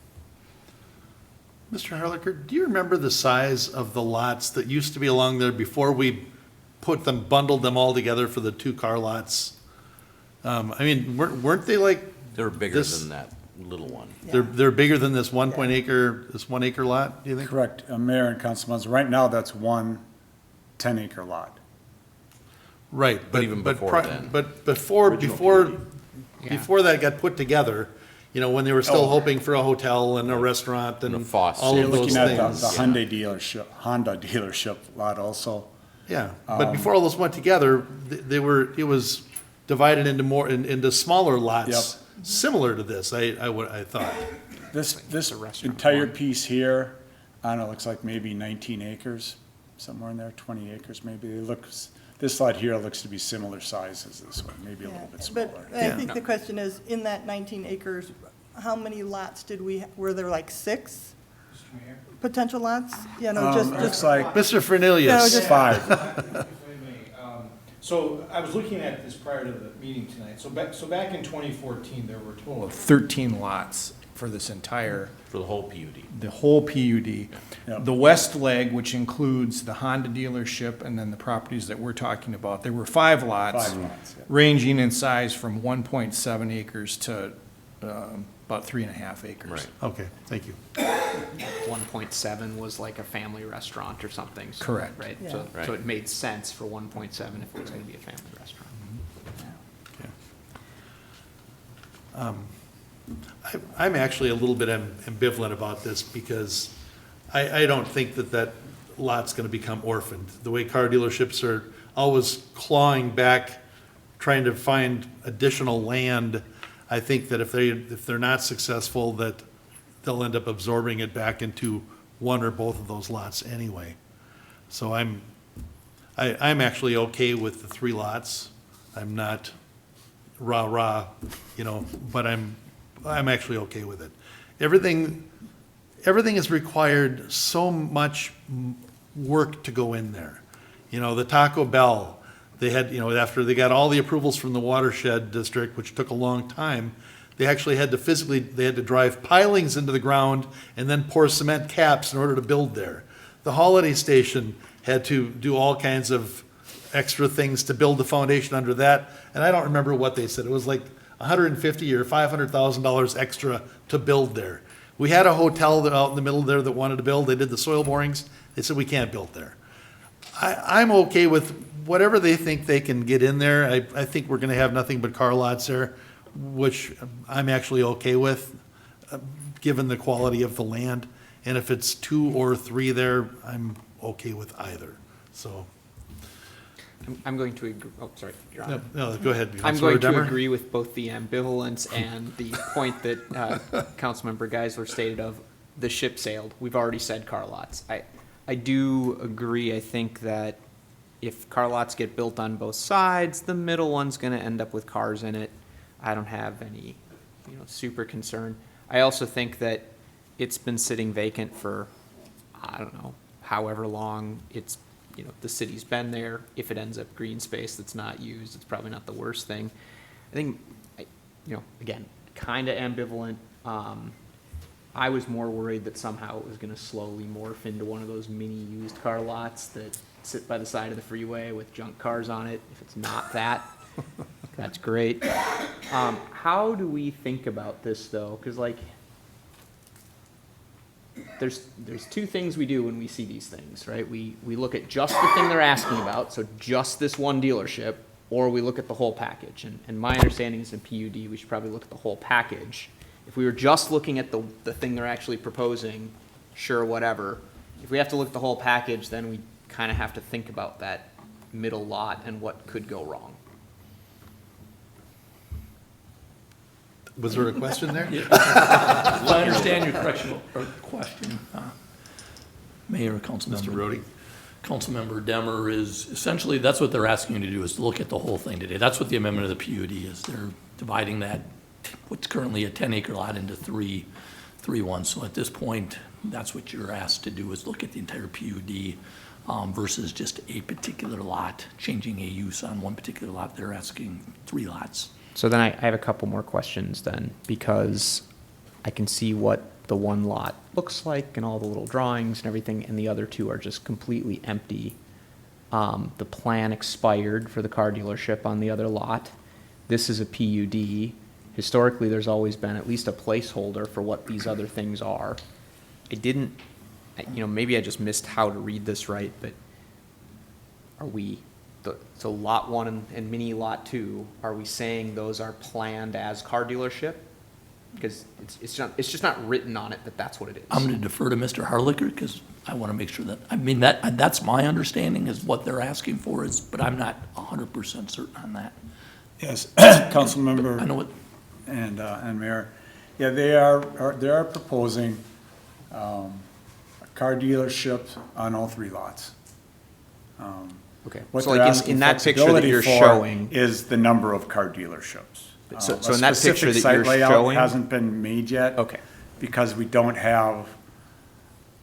Mr. Harlicker, do you remember the size of the lots that used to be along there before we bundled them all together for the 2 car lots? I mean, weren't they like? They're bigger than that little one. They're bigger than this 1 acre lot, do you think? Correct, Mayor and Councilman, right now, that's one 10-acre lot. Right, But even before then. But before Yeah. that got put together, you know, when they were still hoping for a hotel and a restaurant and And a Foss. all You're of those looking at the things. Honda dealership lot also. Yeah, but before all those went together, it was divided into smaller lots, similar to this, I thought. This entire piece here, I don't know, looks like maybe 19 acres. somewhere in there, 20 acres maybe. This lot here looks to be similar size as this one, maybe a little bit smaller. But I think the question is, in that 19 acres, how many lots were there like 6 potential lots? You know, Looks like Mr. Fernelius. just- 5. If I may, so I was looking at this prior to the meeting tonight. So back in 2014, there were a total of 13 lots for this entire, For the whole PUD. the whole PUD. Yeah. The west leg, which includes the Honda dealership and then the properties that we're talking about, there were 5 lots. 5 lots, yeah. Ranging in size from 1.7 acres to about 3.5 acres. Right. Okay, thank you. 1.7 was like a family restaurant or something. so- Correct. Right? Yeah. So Right. it made sense for 1.7 if it was going to be a family restaurant. I'm actually a little bit ambivalent about this because I don't think that lot's gonna become orphaned. The way car dealerships are always clawing back, trying to find additional land, I think that if they're not successful, that they'll end up absorbing it back into one or both of those lots anyway. So I'm actually okay with the 3 lots. I'm not rah-rah, but I'm actually okay with it. Everything has required so much work to go in there. The Taco Bell, they had, after they got all the approvals from the watershed district, which took a long time, they actually had to drive pilings into the ground and then pour cement caps in order to build there. The Holiday Station had to do all kinds of extra things to build the foundation under that, and I don't remember what they said. It was like $150,000 or $500,000 extra to build there. We had a hotel out in the middle there that wanted to build. They did the soil borings. They said, we can't build there. I'm okay with whatever they think they can get in there. I think we're gonna have nothing but car lots there, which I'm actually okay with, given the quality of the land. And if it's 2 or 3 there, I'm okay with either, so. I'm going to agree, oh, sorry, Your Honor. No, go ahead. I'm Councilmember going to Demmer. agree with both the ambivalence and the point that Councilmember Geisler stated of the ship sailed. We've already said car lots. I do agree. I think that if car lots get built on both sides, the middle one's going to end up with cars in it. I don't have any, super concern. I also think that it's been sitting vacant for, I don't know, however long it's, the city's been there. If it ends up green space that's not used, it's probably not the worst thing. I think, again, kind of ambivalent. I was more worried that somehow it was going to slowly morph into one of those mini used car lots that sit by the side of the freeway with junk cars on it. If it's not that, that's great. How do we think about this though? Because there's 2 things we do when we see these things, right? We look at just the thing they're asking about, so just this one dealership, or we look at the whole package. And my understanding is in PUD, we should probably look at the whole package. If we were just looking at the thing they're actually proposing, sure, whatever. If we have to look at the whole package, then we kind of have to think about that middle lot and what could go wrong. Was there a question there? If I understand your question, Mayor, Councilmember. Mr. Brody? Councilmember Demmer is, essentially, that's what they're asking you to do, is to look at the whole thing today. That's what the amendment of the PUD is. They're dividing that, what's currently a 10-acre lot into three ones. So at this point, that's what you're asked to do, is look at the entire PUD versus just a particular lot, changing a use on one particular lot. They're asking 3 lots. So then I have a couple more questions then, because I can see what the one lot looks like and all the little drawings and everything, and the other 2 are just completely empty. The plan expired for the car dealership on the other lot. This is a PUD. Historically, there's always been at least a placeholder for what these other things are. I didn't, maybe I just missed how to read this right, but are we, so lot 1 and mini lot 2, are we saying those are planned as car dealership? Because it's just not written on it that that's what it is. I'm going to defer to Mr. Harlicker because I want to make sure that's my understanding is what they're asking for is, but I'm not 100% certain on that. Yes, Councilmember. I know what. And Mayor, yeah, they are proposing a car dealership on all 3 lots. Okay. What So they're like asking in that picture that flexibility you're for showing, is the number of car dealerships. So- A so in that picture specific that site you're layout showing- hasn't been made yet. Okay. Because we don't have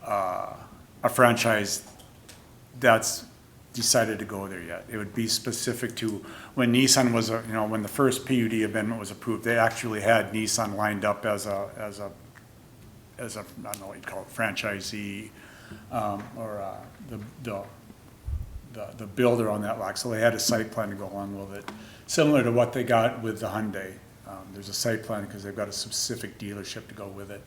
a franchise that's decided to go there yet. It would be specific to when Nissan was, when the first PUD amendment was approved, they actually had Nissan lined up as a, I don't know what you'd call it, franchisee, or the builder on that lot. So they had a site plan to go along with it, similar to what they got with the Hyundai. There's a site plan because they've got a specific dealership to go with it.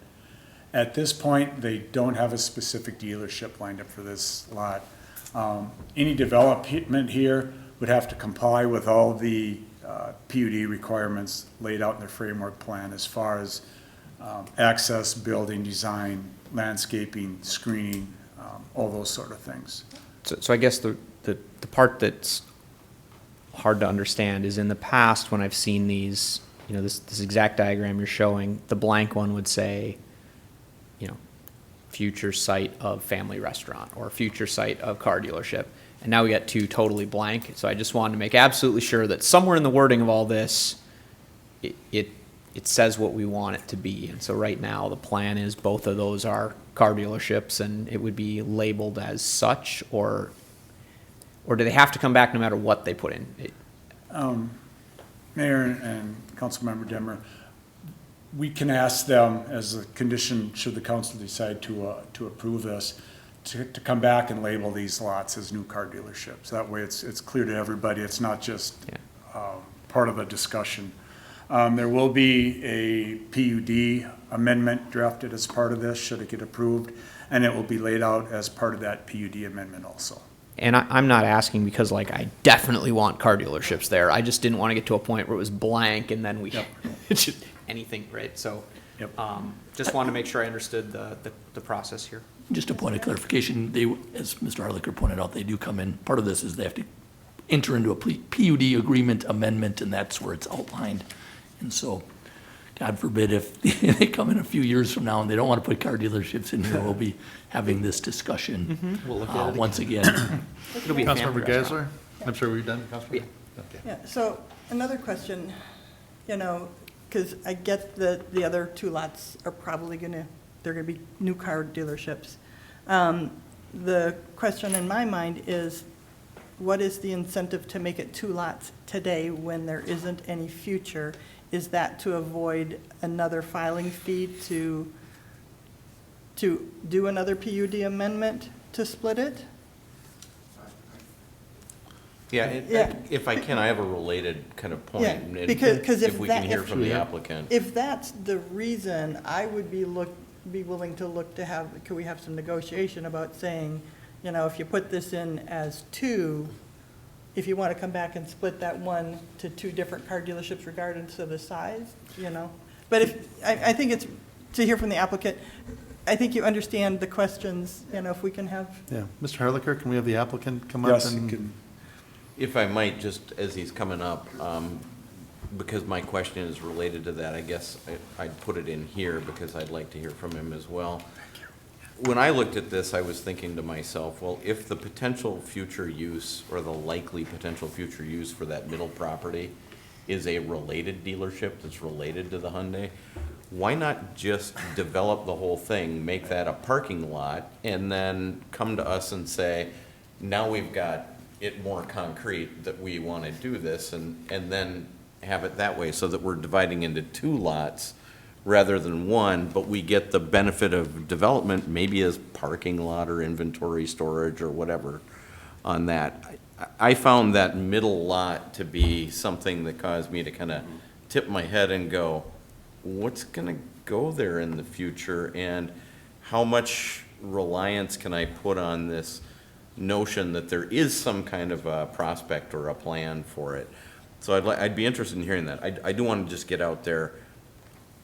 At this point, they don't have a specific dealership lined up for this lot. Any development here would have to comply with all the PUD requirements laid out in their framework plan as far as access, building, design, landscaping, screening, all those sort of things. so I guess the part that's hard to understand is in the past, when I've seen these, this exact diagram you're showing, the blank one would say, future site of family restaurant or future site of car dealership. And now we got two totally blank. So I just wanted to make absolutely sure that somewhere in the wording of all this, it says what we want it to be. And so right now, the plan is both of those are car dealerships, and it would be labeled as such, or do they have to come back no matter what they put in? Mayor and Councilmember Demmer, we can ask them as a condition, should the council decide to approve this, to come back and label these lots as new car dealerships. That way it's clear to everybody. It's not just part of a discussion. There will be a PUD amendment drafted as part of this, should it get approved, and it will be laid out as part of that PUD amendment also. And I'm not asking because I definitely want car dealerships there. I just didn't want to get to a point where it was blank and then it's just anything, right? So, just wanted to make sure I understood the process here. Just a point of clarification, as Mr. Harlicker pointed out, they do come in, part of this is they have to enter into a PUD agreement amendment, and that's where it's outlined. And so, God forbid if they come in a few years from now and they don't want to put car dealerships in here, we'll be having this discussion once again. It'll be a family Councilmember restaurant. Geisler? I'm sure we're done, Councilmember? Okay. Yeah, so another question, because I get that the other two lots are probably they're gonna be new car dealerships. The question in my mind is, what is the incentive to make it two lots today when there isn't any future? Is that to avoid another filing fee to do another PUD amendment to split it? Yeah, Yeah. if I can, I have a related kind of point. Yeah, and because if If we that- can hear if- from the applicant. If that's the reason, I would be willing to look to have, could we have some negotiation about saying, if you put this in as two, if you want to come back and split that one to two different car dealerships regardless of the size, But I think it's, to hear from the applicant, I think you understand the questions, if we can have. Yeah. Mr. Harlicker, can we have the applicant come up? Yes, you and can. If I might, just as he's coming up, because my question is related to that, I guess I'd put it in here because I'd like to hear from him as well. When I looked at this, I was thinking to myself, well, if the potential future use or the likely potential future use for that middle property is a related dealership that's related to the Hyundai, why not just develop the whole thing, make that a parking lot, and then come to us and say, now we've got it more concrete that we want to do this, and then have it that way so that we're dividing into two lots rather than one, but we get the benefit of development maybe as parking lot or inventory storage or whatever on that. I found that middle lot to be something that caused me to kind of tip my head and go, what's going to go there in the future, and how much reliance can I put on this notion that there is some kind of a prospect or a plan for it? So I'd be interested in hearing that. I do want to just get out there.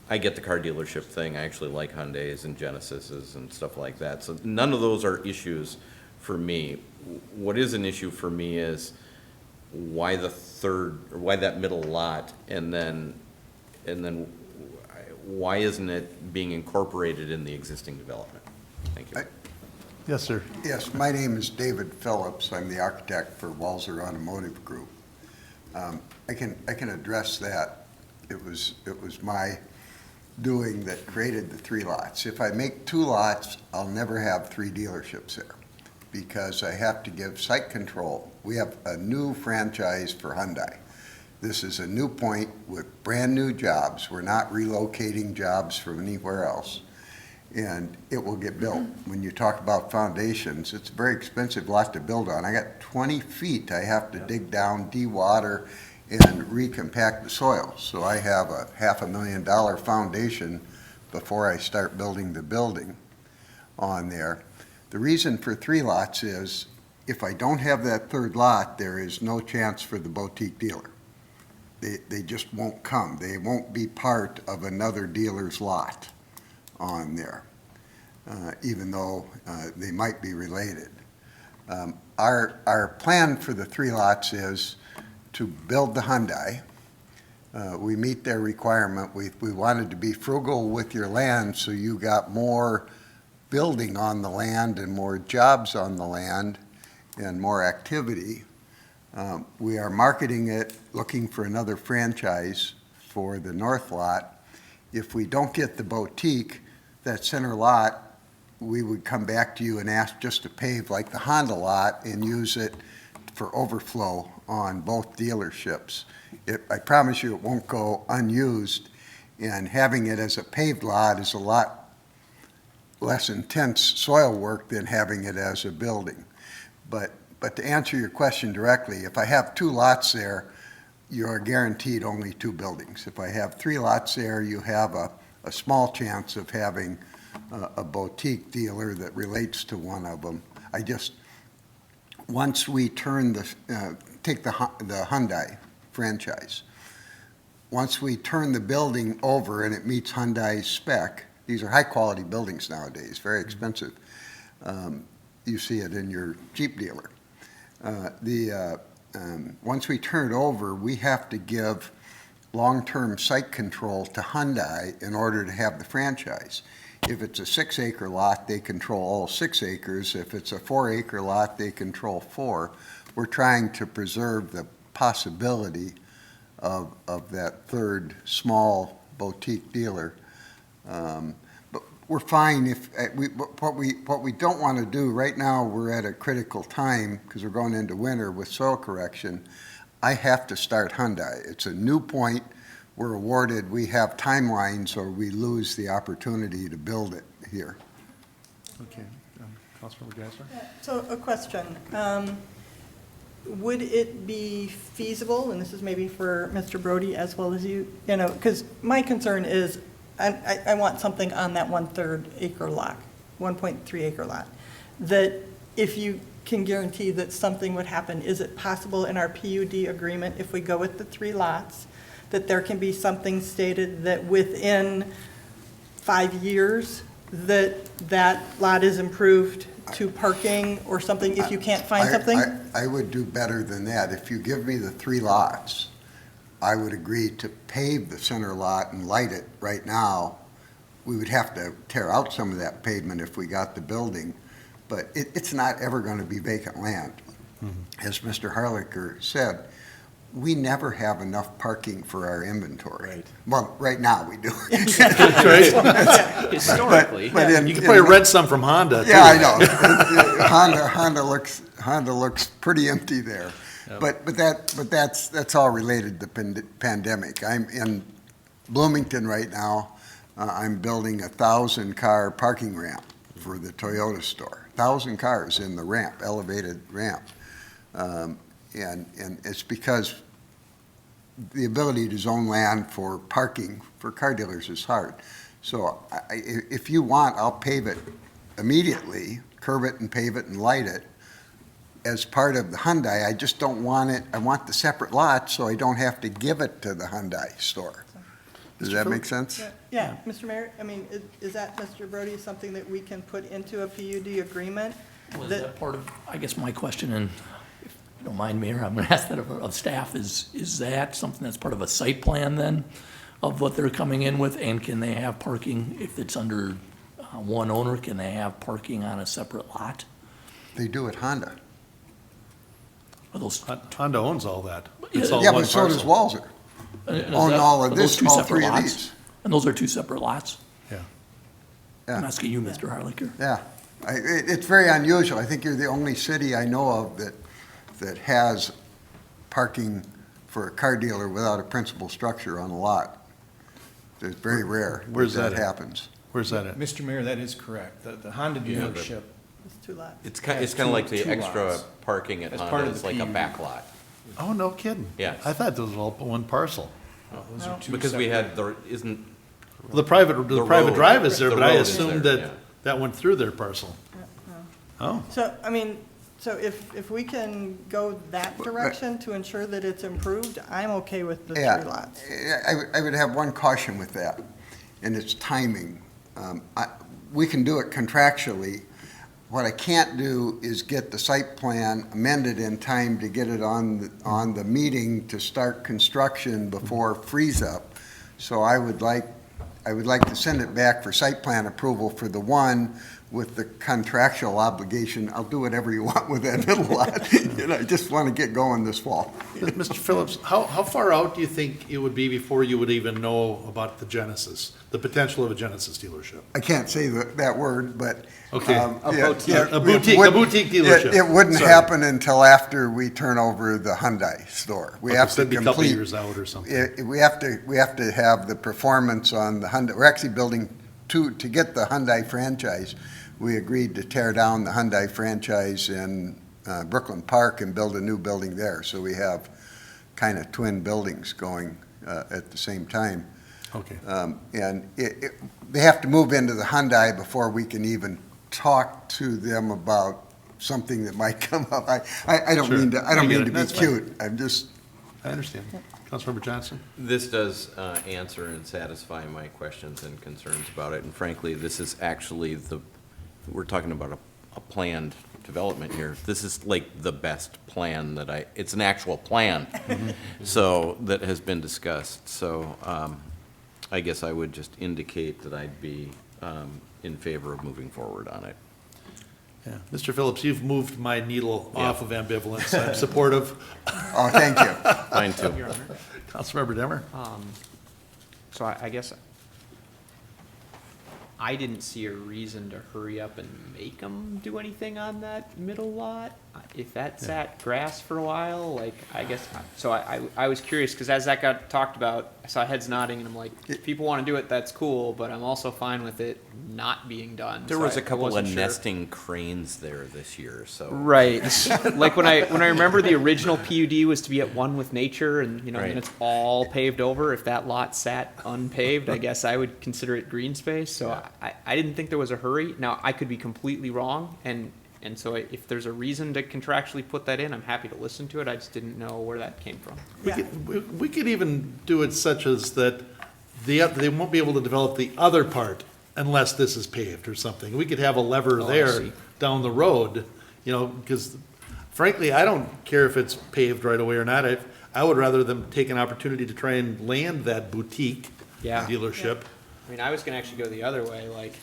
I get the car dealership thing. I actually like Hyundais and Genesises and stuff like that. So none of those are issues for me. What is an issue for me is why why that middle lot, and then why isn't it being incorporated in the existing development? Thank you. Yes, sir. Yes, my name is David Phillips. I'm the architect for Walzer Automotive Group. I can address that. It was my doing that created the 3 lots. If I make 2 lots, I'll never have 3 dealerships there because I have to give site control. We have a new franchise for Hyundai. This is a new point with brand-new jobs. We're not relocating jobs from anywhere else. And it will get built. When you talk about foundations, it's a very expensive lot to build on. I got 20 feet I have to dig down, de-water, and recompact the soil. So I have a $500,000 foundation before I start building the building on there. The reason for 3 lots is if I don't have that 3rd lot, there is no chance for the boutique dealer. They just won't come. They won't be part of another dealer's lot on there, even though they might be related. Our plan for the 3 lots is to build the Hyundai. We meet their requirement. We wanted to be frugal with your land so you got more building on the land and more jobs on the land and more activity. We are marketing it, looking for another franchise for the north lot. If we don't get the boutique, that center lot, we would come back to you and ask just to pave like the Honda lot and use it for overflow on both dealerships. I promise you it won't go unused, and having it as a paved lot is a lot less intense soil work than having it as a building. But to answer your question directly, if I have 2 lots there, you're guaranteed only 2 buildings. If I have 3 lots there, you have a small chance of having a boutique dealer that relates to one of them. Once we turn take the Hyundai franchise, once we turn the building over and it meets Hyundai's spec, these are high-quality buildings nowadays, very expensive. You see it in your Jeep dealer. Once we turn it over, we have to give long-term site control to Hyundai in order to have the franchise. If it's a 6-acre lot, they control all 6 acres. If it's a 4-acre lot, they control 4. We're trying to preserve the possibility of that 3rd small boutique dealer. But we're fine if, what we don't want to do, right now we're at a critical time because we're going into winter with soil correction. I have to start Hyundai. It's a new point. We're awarded, we have timelines or we lose the opportunity to build it here. Okay. Councilmember Geisler? So a question. Would it be feasible, and this is maybe for Mr. Brody as well as you, because my concern is I want something on that 1/3 acre lot, 1.3 acre lot, that if you can guarantee that something would happen, is it possible in our PUD agreement, if we go with the 3 lots, that there can be something stated that within 5 years that lot is improved to parking or something if you can't find something? I would do better than that. If you give me the 3 lots, I would agree to pave the center lot and light it right now. We would have to tear out some of that pavement if we got the building, but it's not ever going to be vacant land. As Mr. Harlicker said, we never have enough parking for our inventory. Right. Well, right now we do. Historically. But You can probably rent some from Honda, too. Yeah, I know. Honda looks pretty empty there. Yep. But that's all related to pandemic. I'm in Bloomington right now. I'm building a 1,000-car parking ramp for the Toyota store. 1,000 cars in the ramp, elevated ramp. And it's because the ability to zone land for parking for car dealers is hard. So if you want, I'll pave it immediately, curb it and pave it and light it as part of the Hyundai. I just don't want it, I want the separate lot so I don't have to give it to the Hyundai store. Does that make sense? Yeah, Mr. Mayor, I mean, is that, Mr. Brody, something that we can put into a PUD agreement? Was that part of, I guess my question, and if you don't mind, Mayor, I'm going to ask that of staff, is that something that's part of a site plan then, of what they're coming in with, and can they have parking if it's under one owner, can they have parking on a separate lot? They do at Honda. Are those? Honda owns all that. Yeah, It's all Yeah, one but so does parcel. Walzer. and is Own that- all of are those this, two all separate three of lots? these. And those are two separate lots? Yeah. I'm Yeah. asking you, Mr. Harlicker. Yeah, it's very unusual. I think you're the only city I know of that has parking for a car dealer without a principal structure on a lot. It's very rare Where's that that at? happens. Where's that at? Mr. Mayor, that is correct. The Honda dealership, It's 2 lots. It's Yeah, kind of like the two extra lots. parking at As part Honda, of it's the like a PUD. back lot. Oh, no kidding. Yes. I thought those were all one parcel. those are two Because we separate- had, there isn't, The private road- drive is there, the but I road is assumed there, that yeah. that went through their parcel. Oh, So, I mean, so if we can go that direction to ensure that it's improved, I'm okay with the 3 Yeah, lots. I would have one caution with that, and it's timing. We can do it contractually. What I can't do is get the site plan amended in time to get it on the meeting to start construction before freeze up. So I would like to send it back for site plan approval for the one with the contractual obligation. I'll do whatever you want with that middle lot. And I just want to get going this fall. Mr. Phillips, how far out do you think it would be before you would even know about the Genesis, the potential of a Genesis dealership? I can't say that word, but. Okay. yeah, A yeah, boutique- it a boutique wouldn't- dealership. It wouldn't Sorry. happen until after we turn over the Hyundai store. We Okay, have so to it'd be a couple complete. years out or something. We have to have the performance on the Hyundai. We're actually building to get the Hyundai franchise. We agreed to tear down the Hyundai franchise in Brooklyn Park and build a new building there. So we have kind of twin buildings going at the same time. Okay. And they have to move into the Hyundai before we can even talk to them about something that might come up. I don't Sure. mean to, I I don't get mean it. to be That's fine. cute. I'm just, I understand. Councilmember Johnson? this does answer and satisfy my questions and concerns about it. And frankly, this is actually we're talking about a planned development here. This is like the best plan it's an actual plan, so, that has been discussed. So I guess I would just indicate that I'd be in favor of moving forward on it. Yeah. Mr. Phillips, you've moved my needle off of ambivalence. I'm supportive. oh, thank you. Mine too. Councilmember Demmer? So I guess I didn't see a reason to hurry up and make them do anything on that middle lot. If that sat grass for a while, like, I guess, so I was curious, because as that got talked about, I saw heads nodding, and I'm like, if people want to do it, that's cool, but I'm also fine with it not being done. There So was I a couple of wasn't sure. nesting cranes there this year, so. Right, like when I remember the original PUD was to be at one with nature, and Right. and it's all paved over. If that lot sat unpaved, I guess I would consider it green space. So I didn't think there was a hurry. Now I could be completely wrong, and so if there's a reason to contractually put that in, I'm happy to listen to it. I just didn't know where that came from. We could even do it such as that they won't be able to develop the other part unless this is paved or something. We could have a lever Oh, I there see. down the road, because frankly, I don't care if it's paved right away or not. I would rather them take an opportunity to try and land that boutique Yeah. dealership. I mean, I was gonna actually go the other way, like,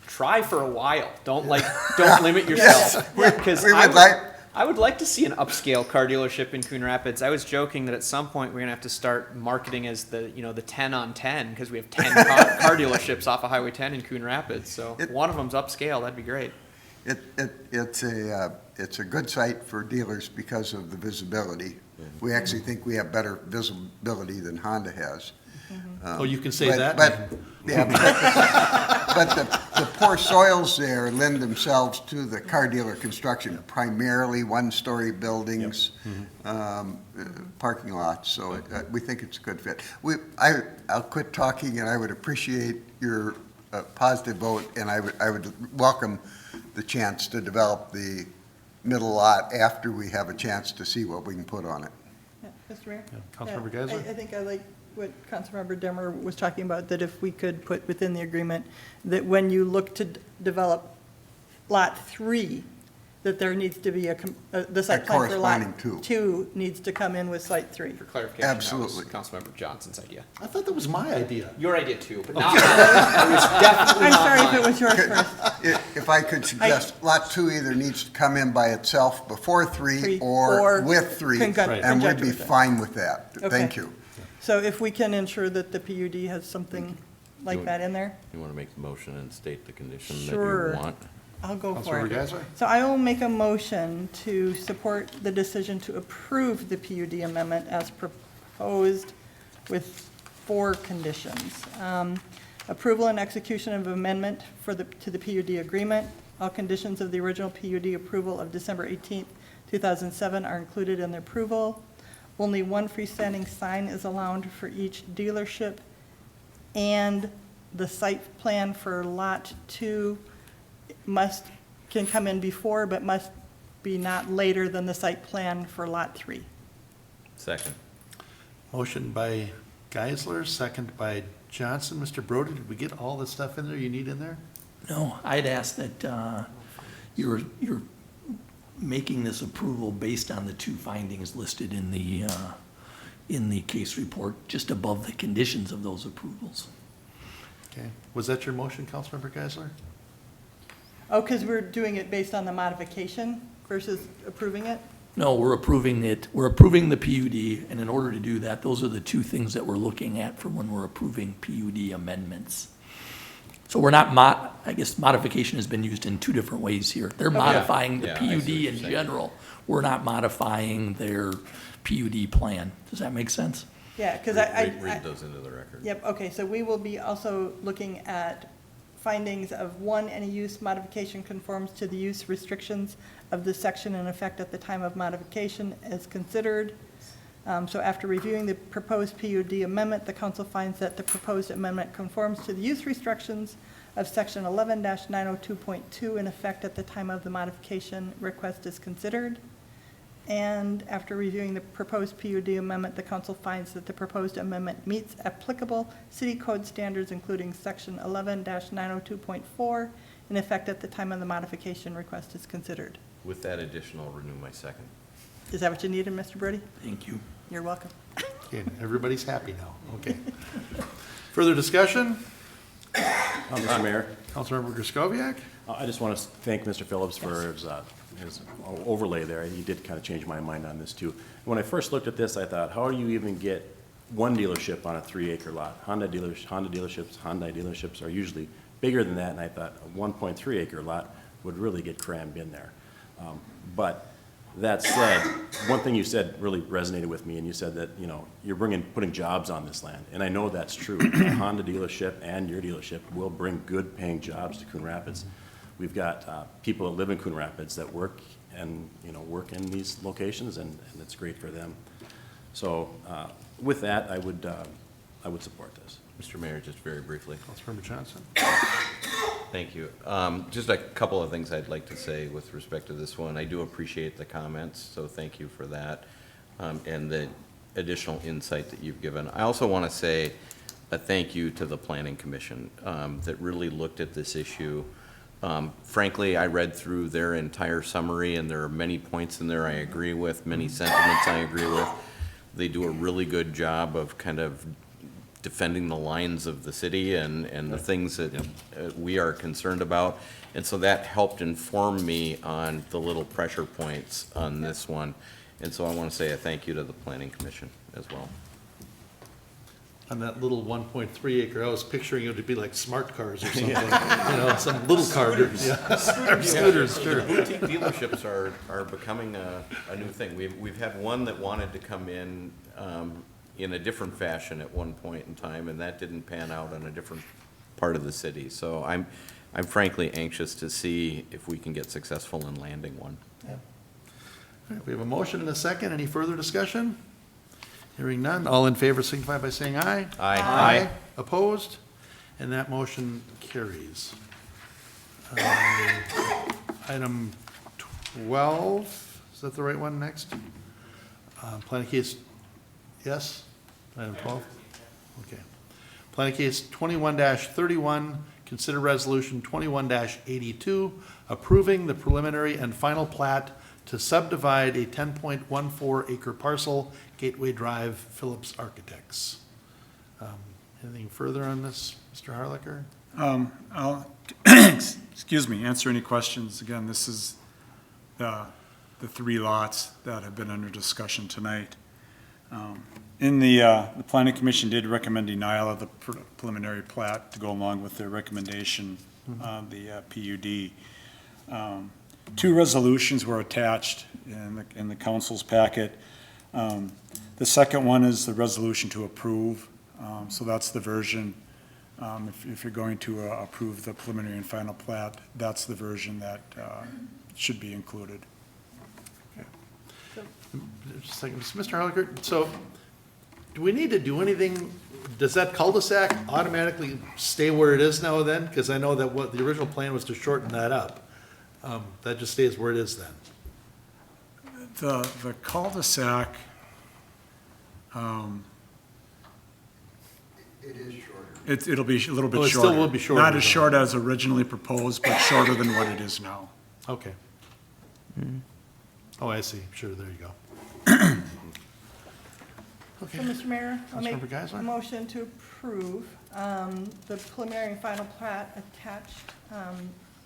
try for a while. Don't limit yourself. Because We would like, I would like to see an upscale car dealership in Coon Rapids. I was joking that at some point we're gonna have to start marketing as the 10 on 10, because we have 10 car dealerships off of Highway 10 in Coon Rapids. So one of them's upscale, that'd be great. it's a good site for dealers because of the visibility. We actually think we have better visibility than Honda has. Oh, you can say But- that? But the poor soils there lend themselves to the car dealer construction, primarily one-story buildings, parking lots, so we think it's a good fit. I'll quit talking, and I would appreciate your positive vote, and I would welcome the chance to develop the middle lot after we have a chance to see what we can put on it. Yeah, Mr. Mayor? Councilmember Yeah, Geisler? I think I like what Councilmember Demmer was talking about, that if we could put within the agreement that when you look to develop Lot 3, that there needs to be the site plan for lot corresponding to. 2 needs to come in with site 3. For clarification, that was Absolutely. Councilmember Johnson's idea. I thought that was my idea. Your idea too, but not mine. It was definitely I'm not sorry if mine. it was yours first. If I could suggest, lot 2 either needs to come in by itself before 3 Three, or or with 3, conjunct- and we'd conjunct be with it. fine with that. Okay. Thank you. So if we can ensure that the PUD has something like that in there, You want to make the motion and state the condition that Sure. you want? I'll go for Councilmember it. Geisler? So I will make a motion to support the decision to approve the PUD amendment as proposed with 4 conditions. Approval and execution of amendment to the PUD agreement. All conditions of the original PUD approval of December 18th, 2007 are included in the approval. Only one freestanding sign is allowed for each dealership, and the site plan for lot 2 can come in before, but must be not later than the site plan for lot 3. Second. Motion by Geisler, second by Johnson. Mr. Brody, did we get all the stuff in there you need in there? No, I'd ask that you're making this approval based on the 2 findings listed in the case report, just above the conditions of those approvals. Okay. Was that your motion, Councilmember Geisler? Oh, because we're doing it based on the modification versus approving it? No, we're approving it, we're approving the PUD, and in order to do that, those are the 2 things that we're looking at for when we're approving PUD amendments. So we're not I guess modification has been used in 2 different ways here. They're modifying the Yeah, I see what PUD you're in saying. general. We're not modifying their PUD plan. Does that make sense? Yeah, because Read those into the record. Yep, okay, so we will be also looking at findings of 1, any use modification conforms to the use restrictions of this section in effect at the time of modification as considered. So after reviewing the proposed PUD amendment, the council finds that the proposed amendment conforms to the use restrictions of section 11-902.2 in effect at the time of the modification request is considered. And after reviewing the proposed PUD amendment, the council finds that the proposed amendment meets applicable city code standards, including section 11-902.4, in effect at the time of the modification request is considered. With that addition, I'll renew my second. Is that what you needed, Mr. Brody? Thank you. You're welcome. Okay, everybody's happy now. Okay. Further discussion? Mr. Mayor, Councilmember Griscoviac? I just want to thank Mr. Phillips for his overlay there. He did kind of change my mind on this too. When I first looked at this, I thought, how do you even get one dealership on a 3-acre lot? Hyundai dealerships are usually bigger than that, and I thought a 1.3 acre lot would really get crammed in there. But that said, one thing you said really resonated with me, and you said that, you're putting jobs on this land, and I know that's true. A Honda dealership and your dealership will bring good paying jobs to Coon Rapids. We've got people that live in Coon Rapids that work and, work in these locations, and it's great for them. So with that, I would support this. Mr. Mayor, just very briefly. Councilmember Johnson? Thank you. Just a couple of things I'd like to say with respect to this one. I do appreciate the comments, so thank you for that, and the additional insight that you've given. I also want to say a thank you to the Planning Commission that really looked at this issue. Frankly, I read through their entire summary, and there are many points in there I agree with, many sentiments I agree with. They do a really good job of kind of defending the lines of the city and the things that we are concerned about. And so that helped inform me on the little pressure points on this one. And so I want to say a thank you to the Planning Commission as well. On that little 1.3 acre, I was picturing it to be like smart cars or something. Some little car. Scooters, sure. Boutique dealerships are becoming a new thing. We've had one that wanted to come in a different fashion at one point in time, and that didn't pan out on a different part of the city. So I'm frankly anxious to see if we can get successful in landing one. Yeah. All right, we have a motion and a second. Any further discussion? Hearing none. All in favor signify by saying aye. Aye. Aye. Opposed? And that motion carries. Item 12, is that the right one next? Planning case, yes? Item 12? Okay. Planning case 21-31, consider Resolution 21-82, approving the preliminary and final plat to subdivide a 10.14 acre parcel, Gateway Drive, Phillips Architects. Anything further on this, Mr. Harlicker? I'll, excuse me, answer any questions. Again, this is the three lots that have been under discussion tonight. The Planning Commission did recommend denial of the preliminary plat to go along with their recommendation on the PUD. Two resolutions were attached in the council's packet. The second one is the resolution to approve. So that's the version, if you're going to approve the preliminary and final plat, that's the version that should be included. Just a second, Mr. Harlicker, so do we need to do anything? Does that cul-de-sac automatically stay where it is now then? Because I know that what the original plan was to shorten that up. That just stays where it is then. The cul-de-sac, It is shorter. it'll be a little bit Oh, it shorter. still will be shorter, Not as though. short as originally proposed, but shorter than what it is now. Okay. Oh, I see, sure, there you go. Okay. So, Mr. Mayor, I'll make Councilmember Geisler? a motion to approve the preliminary and final plat attached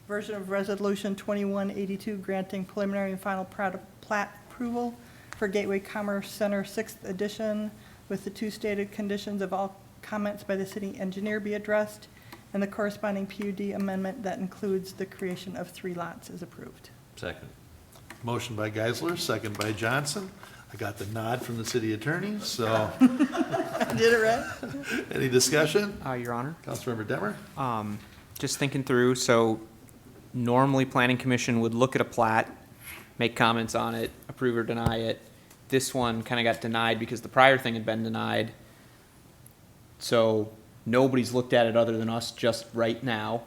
version of Resolution 2182 granting preliminary and final plat approval for Gateway Commerce Center 6th edition with the two stated conditions of all comments by the city engineer be addressed and the corresponding PUD amendment that includes the creation of 3 lots is approved. Second. Motion by Geisler, second by Johnson. I got the nod from the city attorney, so Did it right? any discussion? Your Honor. Councilmember Demmer? Just thinking through, so normally Planning Commission would look at a plat, make comments on it, approve or deny it. This one kind of got denied because the prior thing had been denied. So nobody's looked at it other than us just right now.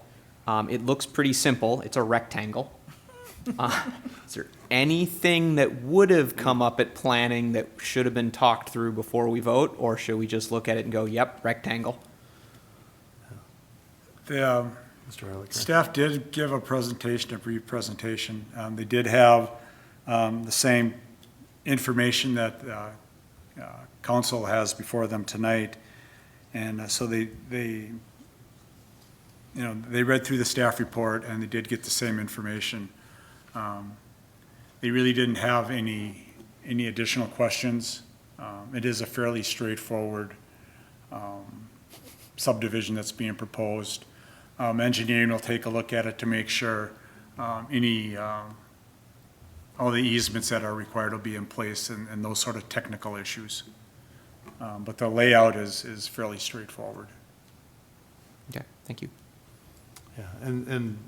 It looks pretty simple. It's a rectangle. Is there anything that would have come up at planning that should have been talked through before we vote, or should we just look at it and go, yep, rectangle? The Mr. Harlicker? staff did give a presentation, a brief presentation. They did have the same information that council has before them tonight. And so they read through the staff report and they did get the same information. They really didn't have any additional questions. It is a fairly straightforward subdivision that's being proposed. Engineering will take a look at it to make sure all the easements that are required will be in place and those sort of technical issues. But the layout is fairly straightforward. Okay, thank you. Yeah, and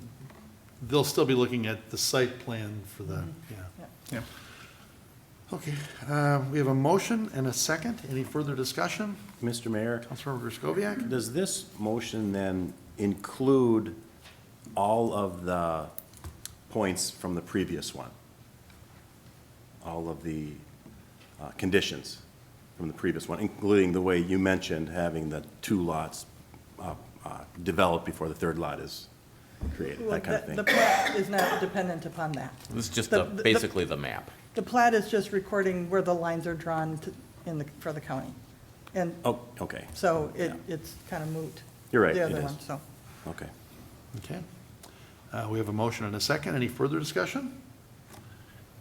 they'll still be looking at the site plan for the, yeah. Yep. Okay, we have a motion and a second. Any further discussion? Mr. Mayor, Councilmember Griscoviac? does this motion then include all of the points from the previous one? All of the conditions from the previous one, including the way you mentioned having the 2 lots developed before the 3rd lot is created, that kind of thing? The plat is not dependent upon that. It's just The- basically the map. The plat is just recording where the lines are drawn for the county. And Oh, okay, so it's kind of moot. You're right, The it other is. one, so. okay. Okay. We have a motion and a second. Any further discussion?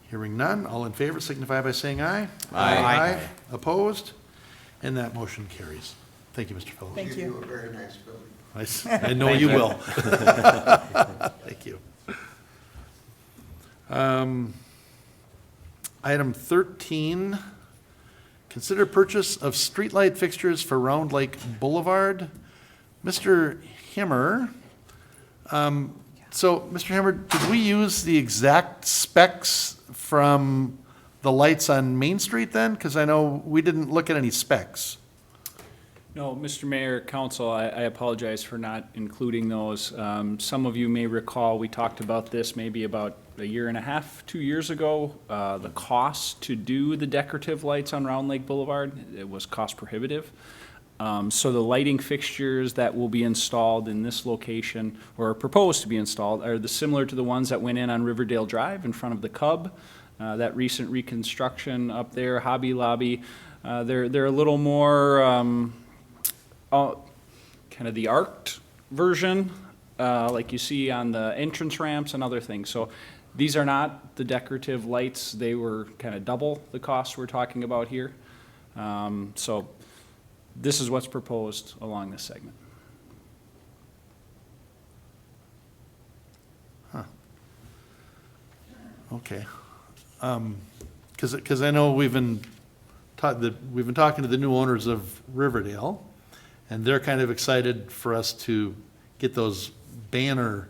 Hearing none, all in favor signify by saying aye. Aye. Opposed? And that motion carries. Thank you, Mr. Phillips. Thank Give you. you a very nice building. I know you will. Thank you. Item 13, consider purchase of streetlight fixtures for Round Lake Boulevard. Mr. Himmer, so, Mr. Himmer, did we use the exact specs from the lights on Main Street then? Because I know we didn't look at any specs. No, Mr. Mayor, Council, I apologize for not including those. Some of you may recall, we talked about this maybe about a year and a half, 2 years ago. The cost to do the decorative lights on Round Lake Boulevard, it was cost prohibitive. So the lighting fixtures that will be installed in this location, or are proposed to be installed, are similar to the ones that went in on Riverdale Drive in front of the Cub. That recent reconstruction up there, Hobby Lobby, they're a little more kind of the arced version, like you see on the entrance ramps and other things. So these are not the decorative lights. They were kind of double the cost we're talking about here. So this is what's proposed along this segment. Okay. Because I know we've been talking to the new owners of Riverdale, and they're kind of excited for us to get those banner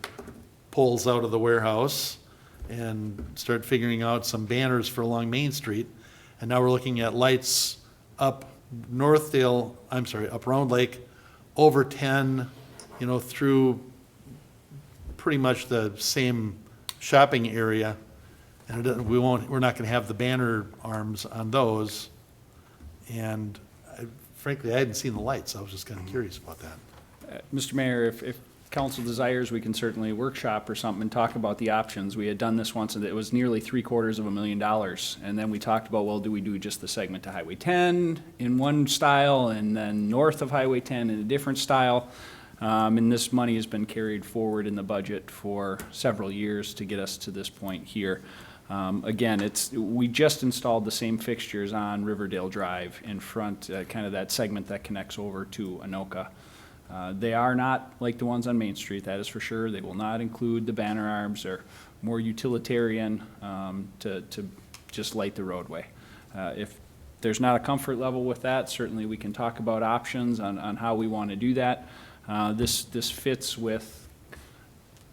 poles out of the warehouse and start figuring out some banners for along Main Street. And now we're looking at lights up up Round Lake, over 10, through pretty much the same shopping area. And we're not gonna have the banner arms on those. And frankly, I hadn't seen the lights. I was just kind of curious about that. Mr. Mayor, if council desires, we can certainly workshop or something and talk about the options. We had done this once, and it was nearly $750,000. And then we talked about, well, do we do just the segment to Highway 10 in one style, and then north of Highway 10 in a different style? And this money has been carried forward in the budget for several years to get us to this point here. Again, we just installed the same fixtures on Riverdale Drive in front, kind of that segment that connects over to Anoka. They are not like the ones on Main Street, that is for sure. They will not include the banner arms. They're more utilitarian to just light the roadway. If there's not a comfort level with that, certainly we can talk about options on how we want to do that. This fits with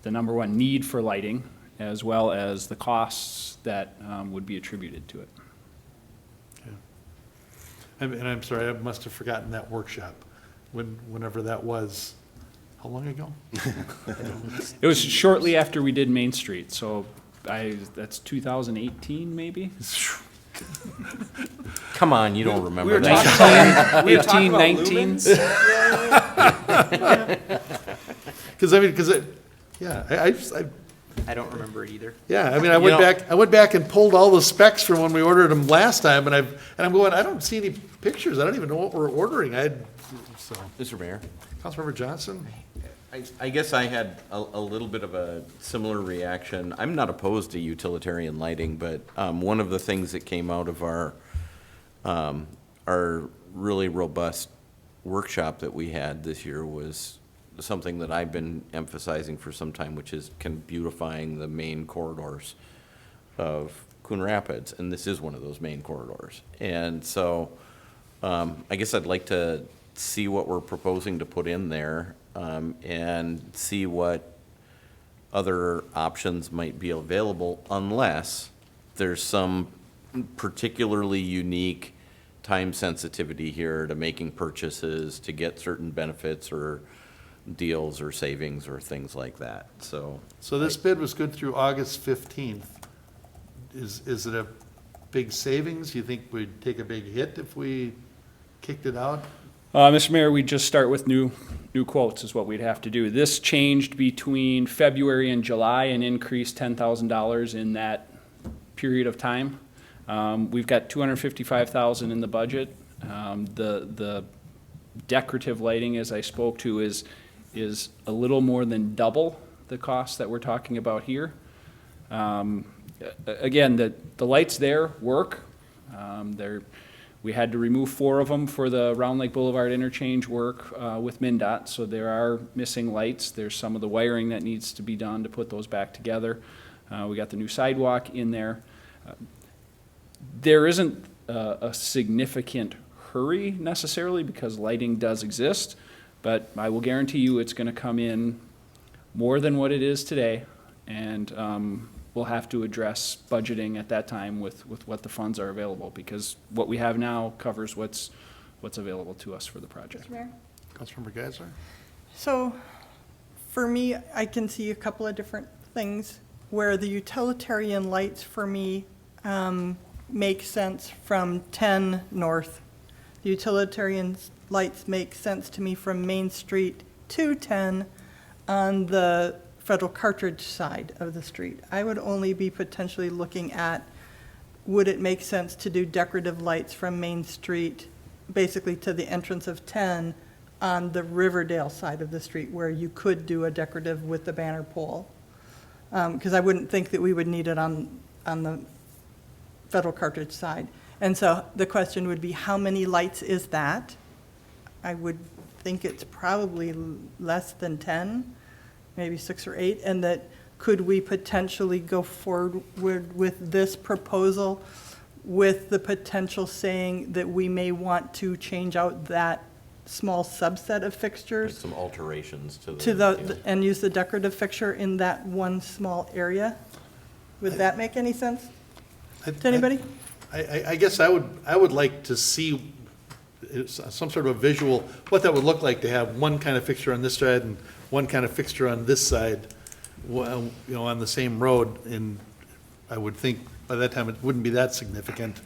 the number one need for lighting, as well as the costs that would be attributed to it. Okay. And I'm sorry, I must have forgotten that workshop, whenever that was. How long ago? It was shortly after we did Main Street, so that's 2018 maybe? Come on, you don't remember We were that. 18, 19. I don't remember it either. Yeah, I mean, I went back and pulled all the specs from when we ordered them last time, and I'm going, I don't see any pictures. I don't even know what we're ordering. Mr. Mayor? Councilmember Johnson? I guess I had a little bit of a similar reaction. I'm not opposed to utilitarian lighting, but one of the things that came out of our really robust workshop that we had this year was something that I've been emphasizing for some time, which is kind of beautifying the main corridors of Coon Rapids, and this is one of those main corridors. And so I guess I'd like to see what we're proposing to put in there, and see what other options might be available, unless there's some particularly unique time sensitivity here to making purchases to get certain benefits or deals or savings or things like that. So this bid was good through August 15th. Is it a big savings? You think we'd take a big hit if we kicked it out? Mr. Mayor, we just start with new quotes is what we'd have to do. This changed between February and July and increased $10,000 in that period of time. We've got $255,000 in the budget. The decorative lighting, as I spoke to, is a little more than double the cost that we're talking about here. Again, the lights there work. We had to remove 4 of them for the Round Lake Boulevard interchange work with MnDOT, so there are missing lights. There's some of the wiring that needs to be done to put those back together. We got the new sidewalk in there. There isn't a significant hurry necessarily, because lighting does exist, but I will guarantee you it's going to come in more than what it is today, and we'll have to address budgeting at that time with what the funds are available, because what we have now covers what's available to us for the project. Mr. Mayor? Councilmember Geisler? So, for me, I can see a couple of different things where the utilitarian lights for me make sense from 10 north. The utilitarian lights make sense to me from Main Street to 10 on the Federal Cartridge side of the street. I would only be potentially looking at, would it make sense to do decorative lights from Main Street, basically to the entrance of 10 on the Riverdale side of the street, where you could do a decorative with the banner pole? Because I wouldn't think that we would need it on the Federal Cartridge side. And so the question would be, how many lights is that? I would think it's probably less than 10, maybe 6 or 8, and that could we potentially go forward with this proposal with the potential saying that we may want to change out that small subset of Make fixtures some alterations to to the. and use the decorative fixture in that one small area? Would that make any sense to anybody? I guess I would like to see some sort of a visual, what that would look like to have one kind of fixture on this side and one kind of fixture on this side, well, you know, on the same road, and I would think by that time it wouldn't be that significant.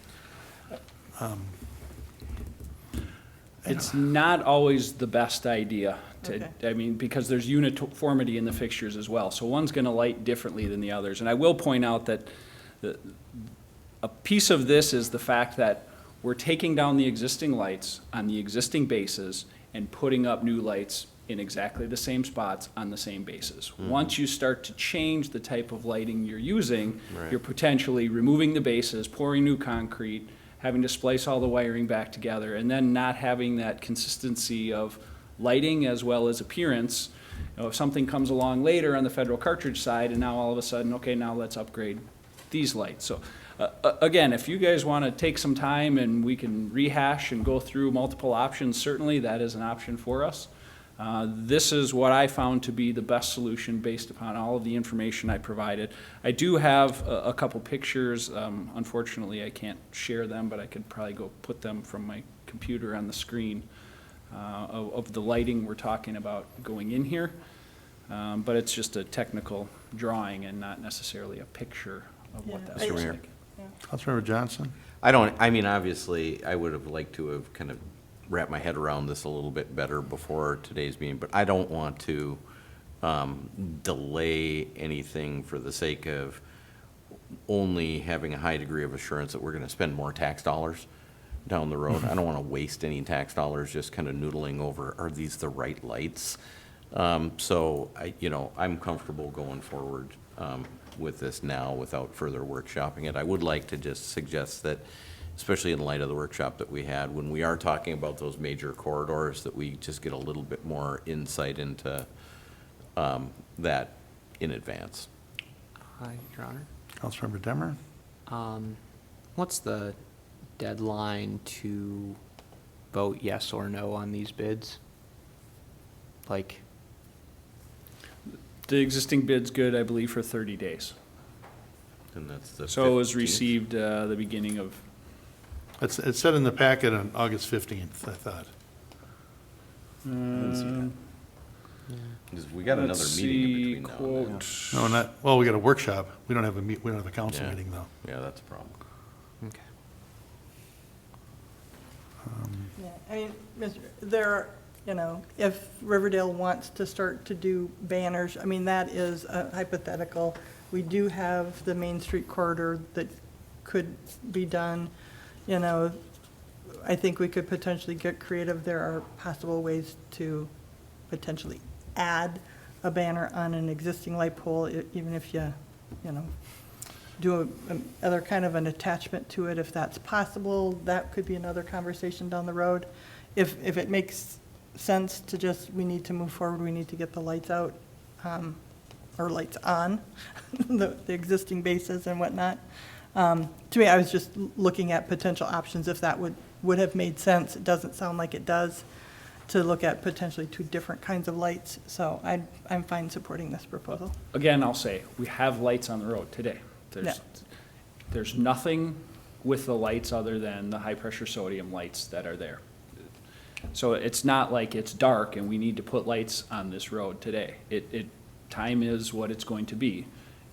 It's not always the best idea to, Okay. I mean, because there's uniformity in the fixtures as well. So one's gonna light differently than the others. And I will point out that a piece of this is the fact that we're taking down the existing lights on the existing bases and putting up new lights in exactly the same spots on the same bases. Once you start to change the type of lighting you're using, Right. you're potentially removing the bases, pouring new concrete, having to splice all the wiring back together, and then not having that consistency of lighting as well as appearance. You know, if something comes along later on the Federal Cartridge side, and now all of a sudden, okay, now let's upgrade these lights. So, again, if you guys want to take some time and we can rehash and go through multiple options, certainly that is an option for us. This is what I found to be the best solution based upon all of the information I provided. I do have a couple pictures. Unfortunately, I can't share them, but I could probably go put them from my computer on the screen of the lighting we're talking about going in here. But it's just a technical drawing and not necessarily a picture of what that Yeah. looks Mayor. like. Councilmember Johnson? I mean, obviously, I would have liked to have kind of wrapped my head around this a little bit better before today's meeting, but I don't want to delay anything for the sake of only having a high degree of assurance that we're going to spend more tax dollars down the road. I don't want to waste any tax dollars just kind of noodling over, are these the right lights? So I'm comfortable going forward with this now without further workshopping it. I would like to just suggest that, especially in light of the workshop that we had, when we are talking about those major corridors, that we just get a little bit more insight into that in advance. Hi, Your Honor. Councilmember Demmer? What's the deadline to vote yes or no on these bids? Like, The existing bid's good, I believe, for 30 days. And that's the So it was 15th. received the beginning of, It's said in the packet on August 15th, I thought. Because we got another let's meeting in see, between now and then. quote. No, we got a workshop. We don't have we don't have a council Yeah. meeting, though. Yeah, that's a problem. okay. Yeah, I mean, if Riverdale wants to start to do banners, I mean, that is a hypothetical. We do have the Main Street corridor that could be done, I think we could potentially get creative. There are possible ways to potentially add a banner on an existing light pole, even if you do other kind of an attachment to it, if that's possible. That could be another conversation down the road. If it makes sense to just, we need to move forward, we need to get the lights out, or lights on, the existing bases and whatnot. To me, I was just looking at potential options, if that would have made sense. It doesn't sound like it does, to look at potentially 2 different kinds of lights. So I'm fine supporting this proposal. Again, I'll say, we have lights on the road today. There's nothing with the lights other than the high-pressure sodium lights that are there. So it's not like it's dark and we need to put lights on this road today. Time is what it's going to be.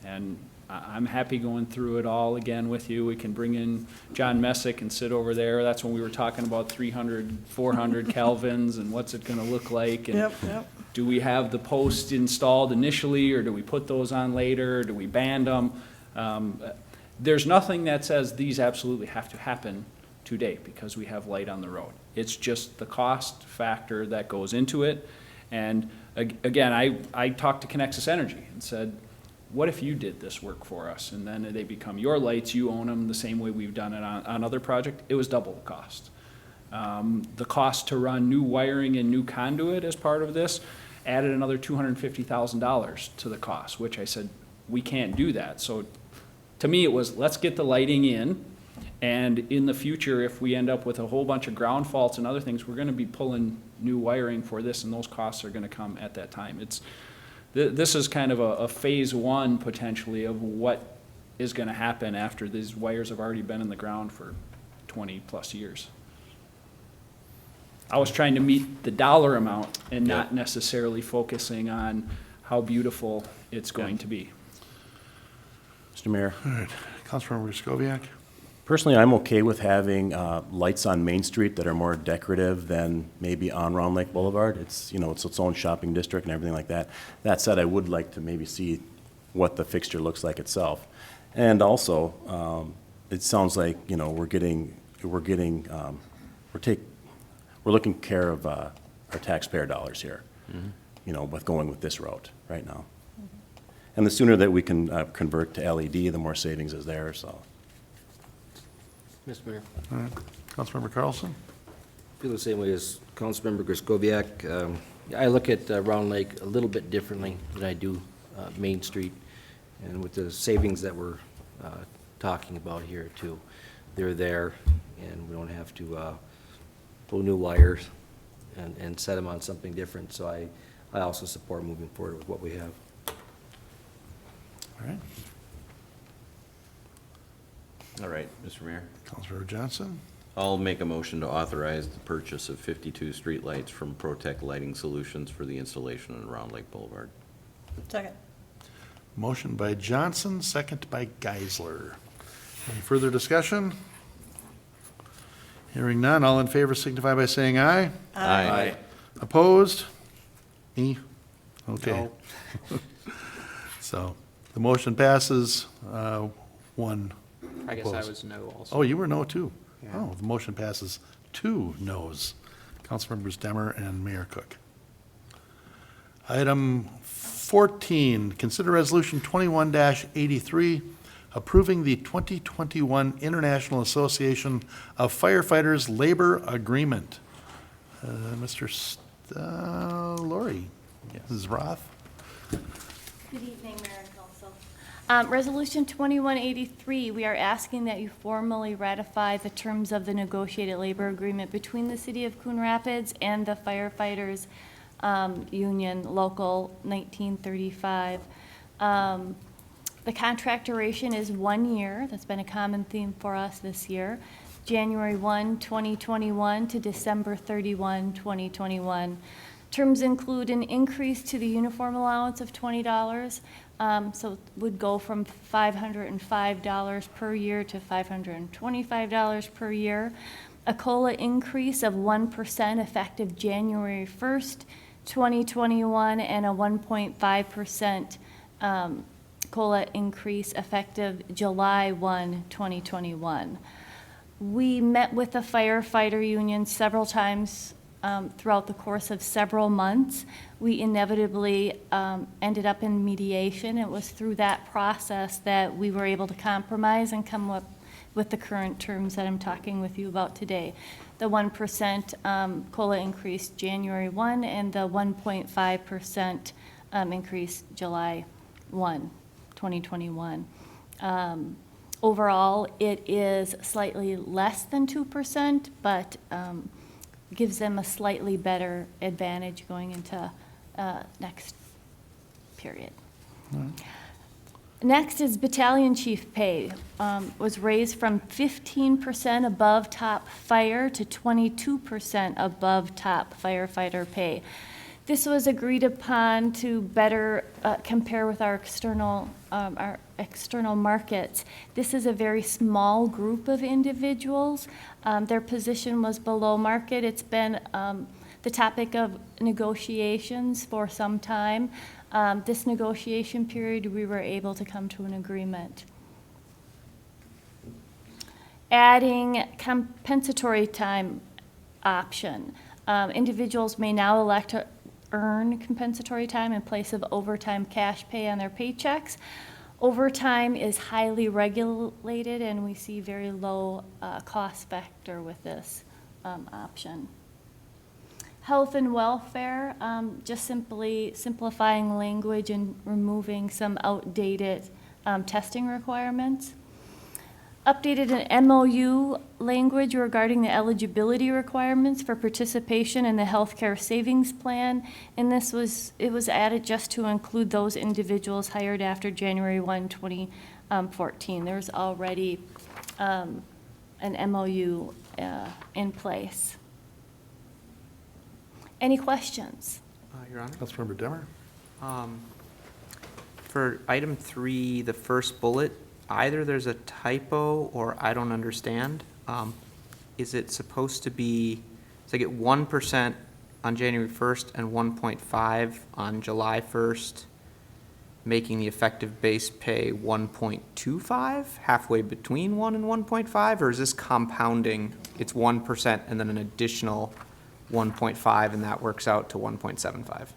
And I'm happy going through it all again with you. We can bring in John Messick and sit over there. That's when we were talking about 300, 400 Kelvins and what's it gonna look like. And Yep. do we have the posts installed initially, or do we put those on later? Do we band them? There's nothing that says these absolutely have to happen today because we have light on the road. It's just the cost factor that goes into it. And again, I talked to Connexus Energy and said, what if you did this work for us? And then they become your lights, you own them the same way we've done it on other projects. It was double the cost. The cost to run new wiring and new conduit as part of this added another $250,000 to the cost, which I said, we can't do that. So to me, it was, let's get the lighting in, and in the future, if we end up with a whole bunch of ground faults and other things, we're gonna be pulling new wiring for this, and those costs are gonna come at that time. This is kind of a phase one, potentially, of what is gonna happen after these wires have already been in the ground for 20-plus years. I was trying to meet the dollar amount and not necessarily focusing on how beautiful it's going to be. Mr. Mayor, All right, Councilmember Griscoviac? personally, I'm okay with having lights on Main Street that are more decorative than maybe on Round Lake Boulevard. It's, you know, it's its own shopping district and everything like that. That said, I would like to maybe see what the fixture looks like itself. And also, it sounds like, you know, we're looking care of our taxpayer dollars here, you know, with going with this route right now. And the sooner that we can convert to LED, the more savings is there, so. Mr. Mayor, All right, Councilmember Carlson? I feel the same way as Councilmember Griscoviac. I look at Round Lake a little bit differently than I do Main Street. And with the savings that we're talking about here too, they're there, and we don't have to pull new wires and set them on something different. So I also support moving forward with what we have. All right, All right, Mr. Mayor. Councilmember Johnson? I'll make a motion to authorize the purchase of 52 streetlights from Protect Lighting Solutions for the installation on Round Lake Boulevard. Second. Motion by Johnson, second by Geisler. Any further discussion? Hearing none, all in favor signify by saying aye. Aye. Opposed? Me? Okay. So, the motion passes, one. I guess I opposed. was no also. Oh, you were no too? Yeah. Oh, the motion passes 2 noes. Councilmembers Demmer and Mayor Cook. Item 14, consider resolution 21-83, approving the 2021 International Association of Firefighters Labor Agreement. Mr. Lori, Mrs. Roth. Good evening, Mayor and Council. Resolution 2183, we are asking that you formally ratify the terms of the negotiated labor agreement between the City of Coon Rapids and the firefighters union, Local 1935. The contract duration is 1 year. That's been a common theme for us this year. January 1, 2021 to December 31, 2021. Terms include an increase to the uniform allowance of $20, so it would go from $505 per year to $525 per year. A COLA increase of 1% effective January 1st, 2021, and a 1.5% COLA increase effective July 1, 2021. We met with the firefighter union several times throughout the course of several months. We inevitably ended up in mediation. It was through that process that we were able to compromise and come up with the current terms that I'm talking with you about today. The 1% COLA increase January 1 and the 1.5% increase July 1, 2021. Overall, it is slightly less than 2%, but gives them a slightly better advantage going into next period. Next is battalion chief pay. Was raised from 15% above top fire to 22% above top firefighter pay. This was agreed upon to better compare with our external markets. This is a very small group of individuals. Their position was below market. It's been the topic of negotiations for some time. This negotiation period, we were able to come to an agreement. Adding compensatory time option. Individuals may now elect to earn compensatory time in place of overtime cash pay on their paychecks. Overtime is highly regulated, and we see very low cost factor with this option. Health and welfare, just simply simplifying language and removing some outdated testing requirements. Updated an MOU language regarding the eligibility requirements for participation in the healthcare savings plan, and it was added just to include those individuals hired after January 1, 2014. There's already an MOU in place. Any questions? Your Honor? Councilmember Demmer? For item 3, the first bullet, either there's a typo or I don't understand. Is it supposed to be, so I get 1% on January 1st and 1.5 on July 1st, making the effective base pay 1.25, halfway between 1 and 1.5, or is this compounding? It's 1% and then an additional 1.5, and that works out to 1.75.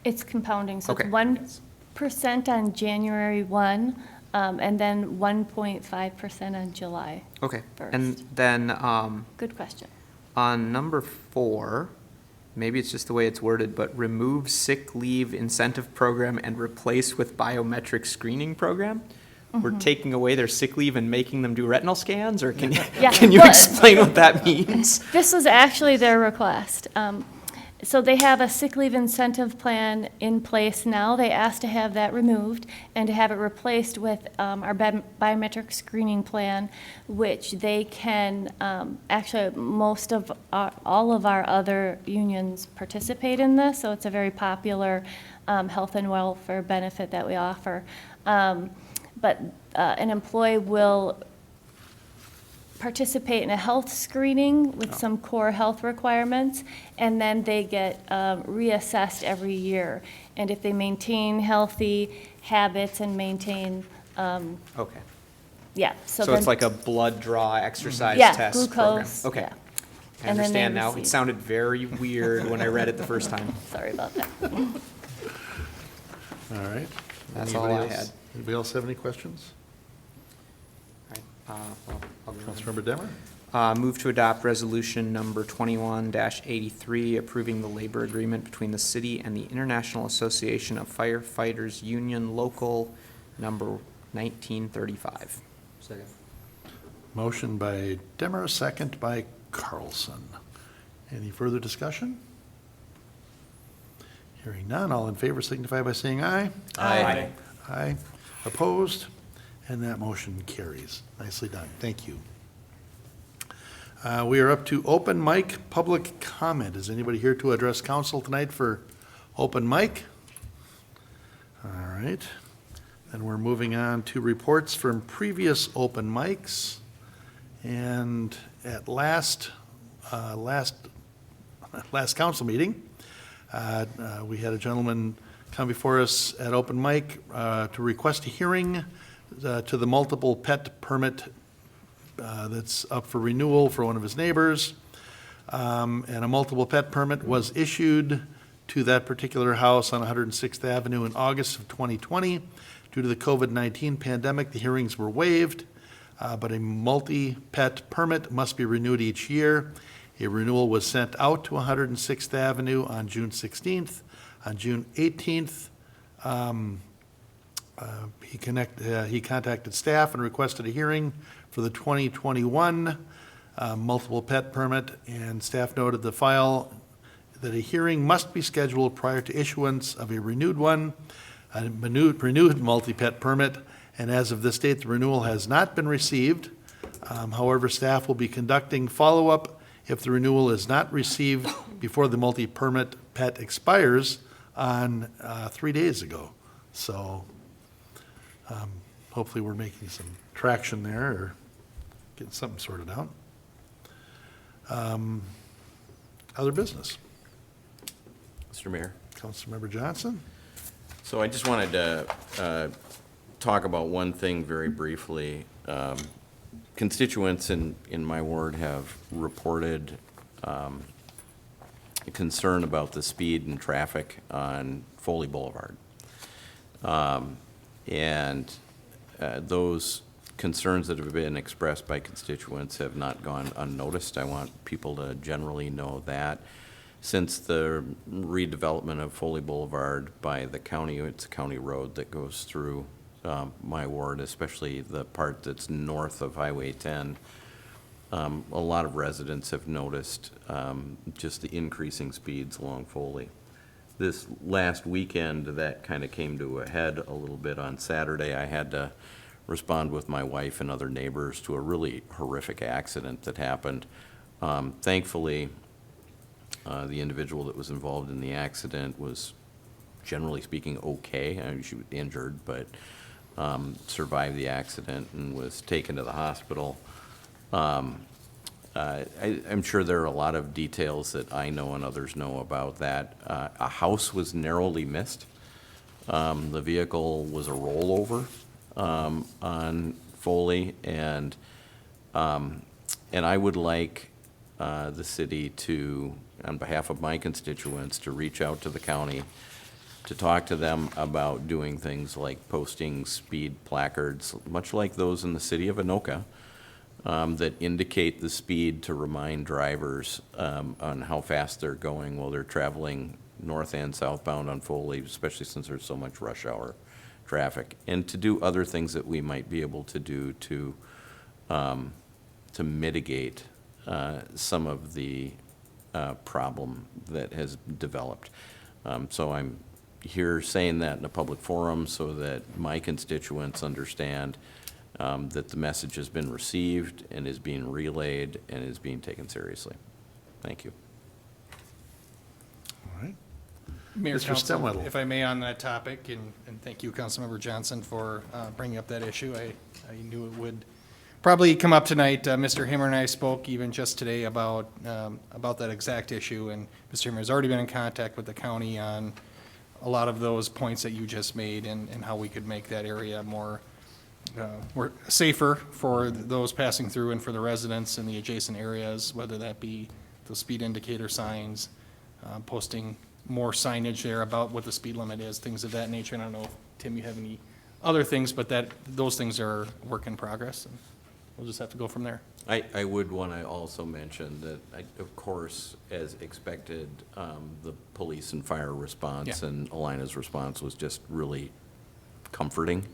It's compounding, so Okay. it's 1% on January 1, and then 1.5% on July. Okay, 1st. and then Good question. on number 4, maybe it's just the way it's worded, but remove sick leave incentive program and replace with biometric screening program? We're taking away their sick leave and making them do retinal scans, or can Yeah, can you well, explain what that means? This was actually their request. So they have a sick leave incentive plan in place now. They asked to have that removed and to have it replaced with our biometric screening plan, which they can, actually, all of our other unions participate in this, so it's a very popular health and welfare benefit that we offer. But an employee will participate in a health screening with some core health requirements, and then they get reassessed every year. And if they maintain healthy habits and maintain, Okay. yeah. So then- it's like a blood draw exercise Yeah, test program? glucose, Okay. yeah. I And then they understand now. It receive. sounded very weird when I read it the first time. Sorry about that. All right. That's all Anybody I else- had. Anybody else have any questions? Well, I'll go ahead. Councilmember Demmer? Move to adopt resolution number 21-83, approving the labor agreement between the city and the International Association of Firefighters Union Local number 1935. Second. Motion by Demmer, second by Carlson. Any further discussion? Hearing none, all in favor signify by saying aye. Aye. Aye. Opposed? And that motion carries. Nicely done. Thank you. We are up to open mic public comment. Is anybody here to address council tonight for open mic? All right. Then we're moving on to reports from previous open mics. And at last council meeting, we had a gentleman come before us at open mic to request a hearing to the multiple pet permit that's up for renewal for one of his neighbors. And a multiple pet permit was issued to that particular house on 106th Avenue in August of 2020. Due to the COVID-19 pandemic, the hearings were waived, but a multi-pet permit must be renewed each year. A renewal was sent out to 106th Avenue on June 16th. On June 18th, he contacted staff and requested a hearing for the 2021 multiple pet permit, and staff noted the file that a hearing must be scheduled prior to issuance of a renewed multi-pet permit, and as of this date, the renewal has not been received. However, staff will be conducting follow-up if the renewal is not received before the multi-permit pet expires on 3 days ago. So hopefully we're making some traction there or getting something sorted out. Other business? Mr. Mayor. Councilmember Johnson? So I just wanted to talk about one thing very briefly. Constituents in my ward have reported concern about the speed and traffic on Foley Boulevard. And those concerns that have been expressed by constituents have not gone unnoticed. I want people to generally know that. Since the redevelopment of Foley Boulevard by the county, it's a county road that goes through my ward, especially the part that's north of Highway 10. A lot of residents have noticed just the increasing speeds along Foley. This last weekend, that kind of came to a head a little bit on Saturday. I had to respond with my wife and other neighbors to a really horrific accident that happened. Thankfully, the individual that was involved in the accident was, generally speaking, okay. I mean, she was injured, but survived the accident and was taken to the hospital. I'm sure there are a lot of details that I know and others know about that. A house was narrowly missed. The vehicle was a rollover on Foley, and I would like the city to, on behalf of my constituents, to reach out to the county to talk to them about doing things like posting speed placards, much like those in the city of Anoka, that indicate the speed to remind drivers on how fast they're going while they're traveling north and southbound on Foley, especially since there's so much rush hour traffic, and to do other things that we might be able to do to mitigate some of the problem that has developed. So I'm here saying that in a public forum so that my constituents understand that the message has been received and is being relayed and is being taken seriously. Thank you. All right. Mayor, Mr. Council, Stemwedel. if I may on that topic, and thank you, Councilmember Johnson, for bringing up that issue. I knew it would probably come up tonight. Mr. Himmer and I spoke even just today about that exact issue, and Mr. Himmer has already been in contact with the county on a lot of those points that you just made and how we could make that area more safer for those passing through and for the residents in the adjacent areas, whether that be the speed indicator signs, posting more signage there about what the speed limit is, things of that nature. And I don't know if, Tim, you have any other things, but those things are work in progress, and we'll just have to go from there. I would want to also mention that, of course, as expected, the police and fire response and Alina's response was just really comforting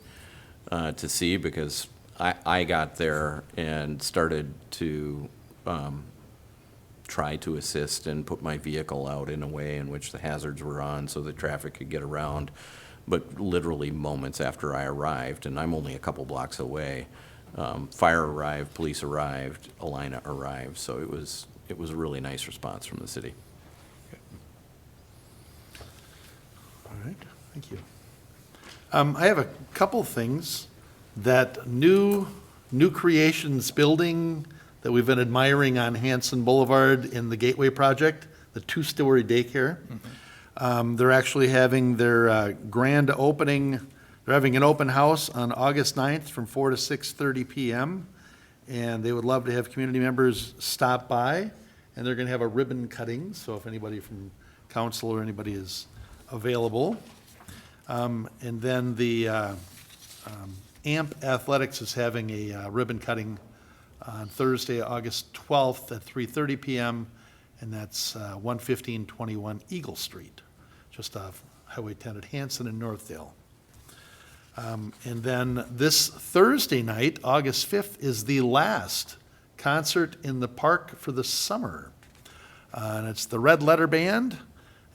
to see, because I got there and started to try to assist and put my vehicle out in a way in which the hazards were on so the traffic could get around. But literally moments after I arrived, and I'm only a couple blocks away, fire arrived, police arrived, Alina arrived. So it was a really nice response from the city. All right, thank you. I have a couple things. That new creations building that we've been admiring on Hanson Boulevard in the Gateway Project, the two-story daycare. They're actually having their grand opening. They're having an open house on August 9th from 4 to 6:30 p.m. And they would love to have community members stop by. And they're going to have a ribbon cutting, so if anybody from council or anybody is available. And then the AMP Athletics is having a ribbon cutting on Thursday, August 12th at 3:30 p.m., and that's 11521 Eagle Street, just off Highway 10 at Hanson and Northdale. And then this Thursday night, August 5th, is the last concert in the park for the summer. And it's the Red Letter Band,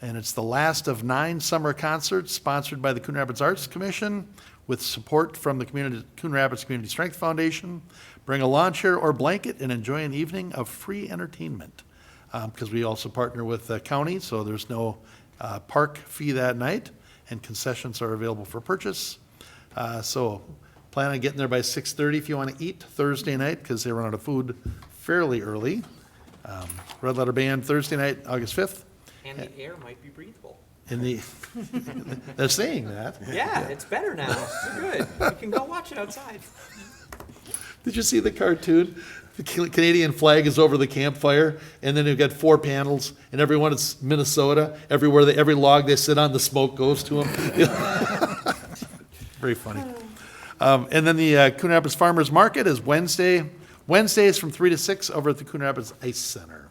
and it's the last of 9 summer concerts sponsored by the Coon Rapids Arts Commission with support from the Coon Rapids Community Strength Foundation. Bring a lawn chair or blanket and enjoy an evening of free entertainment. because we also partner with the county, so there's no park fee that night, and concessions are available for purchase. So plan on getting there by 6:30 if you want to eat Thursday night, because they run out of food fairly early. Red Letter Band Thursday night, August 5th. And the air might be breathable. In the, they're saying that. Yeah, it's better now. Good. You can go watch it outside. Did you see the cartoon? The Canadian flag is over the campfire, and then you've got 4 panels, and everyone is Minnesota. Everywhere, every log they sit on, the smoke goes to them. Very funny. And then the Coon Rapids Farmers Market is Wednesday. Wednesdays from 3 to 6 over at the Coon Rapids Ice Center.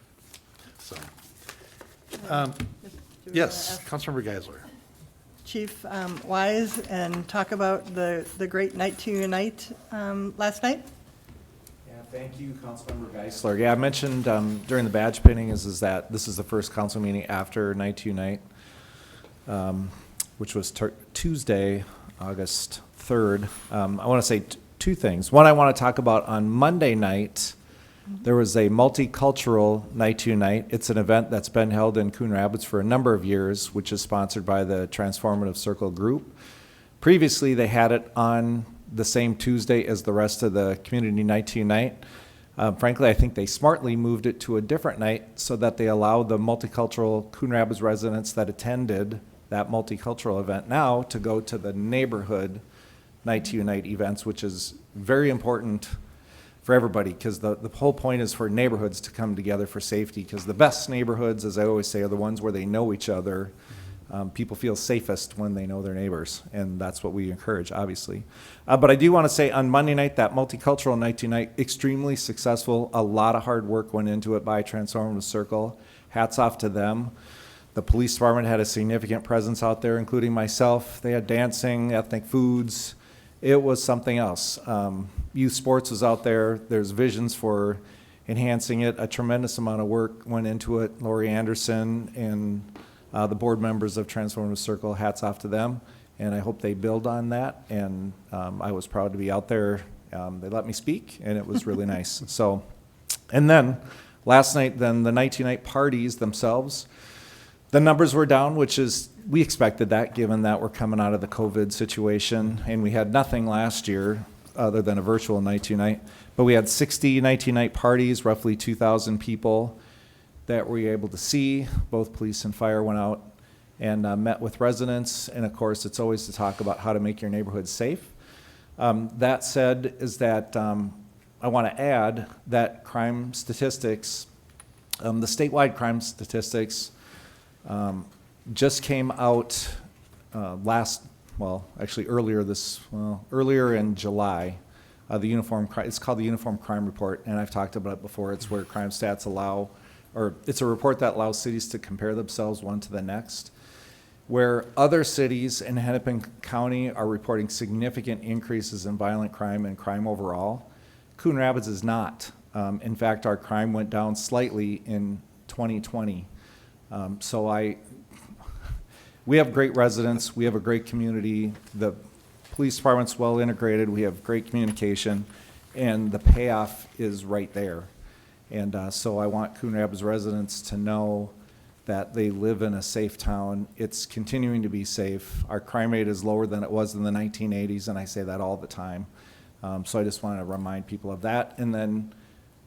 So, yes, Councilmember Geisler. Chief Wise, and talk about the great Night to Unite last night. Yeah, thank you, Councilmember Geisler. Yeah, I mentioned during the badge pinning is that this is the first council meeting after Night to Unite, which was Tuesday, August 3rd. I want to say two things. One, I want to talk about on Monday night, there was a multicultural Night to Unite. It's an event that's been held in Coon Rapids for a number of years, which is sponsored by the Transformative Circle Group. Previously, they had it on the same Tuesday as the rest of the community Night to Unite. Frankly, I think they smartly moved it to a different night so that they allow the multicultural Coon Rapids residents that attended that multicultural event now to go to the neighborhood Night to Unite events, which is very important for everybody, because the whole point is for neighborhoods to come together for safety, because the best neighborhoods, as I always say, are the ones where they know each other. People feel safest when they know their neighbors, and that's what we encourage, obviously. But I do want to say on Monday night, that multicultural Night to Unite, extremely successful. A lot of hard work went into it by Transformative Circle. Hats off to them. The police department had a significant presence out there, including myself. They had dancing, ethnic foods. It was something else. Youth sports was out there. There's visions for enhancing it. A tremendous amount of work went into it. Lori Anderson and the board members of Transformative Circle, hats off to them. And I hope they build on that. And I was proud to be out there. They let me speak, and it was really nice. So, and then last night, then the Night to Unite parties themselves, the numbers were down, which is, we expected that given that we're coming out of the COVID situation, and we had nothing last year other than a virtual Night to Unite. But we had 60 Night to Unite parties, roughly 2,000 people that we were able to see. Both police and fire went out and met with residents, and of course, it's always to talk about how to make your neighborhood safe. That said, is that I want to add that crime statistics, the statewide crime statistics, just came out earlier in July. It's called the Uniform Crime Report, and I've talked about it before. It's where crime stats it's a report that allows cities to compare themselves one to the next. Where other cities in Hennepin County are reporting significant increases in violent crime and crime overall, Coon Rapids is not. In fact, our crime went down slightly in 2020. We have great residents, we have a great community, the police department's well integrated, we have great communication, and the payoff is right there. And so I want Coon Rapids residents to know that they live in a safe town. It's continuing to be safe. Our crime rate is lower than it was in the 1980s, and I say that all the time. So I just want to remind people of that. And then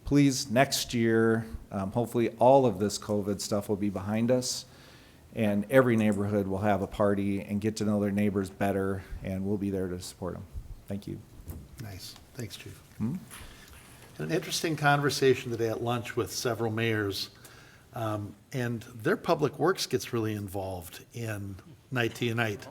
please, next year, hopefully all of this COVID stuff will be behind us, and every neighborhood will have a party and get to know their neighbors better, and we'll be there to support them. Thank you. Nice. Thanks, Chief. An interesting conversation today at lunch with several mayors, and their public works gets really involved in Night to Unite.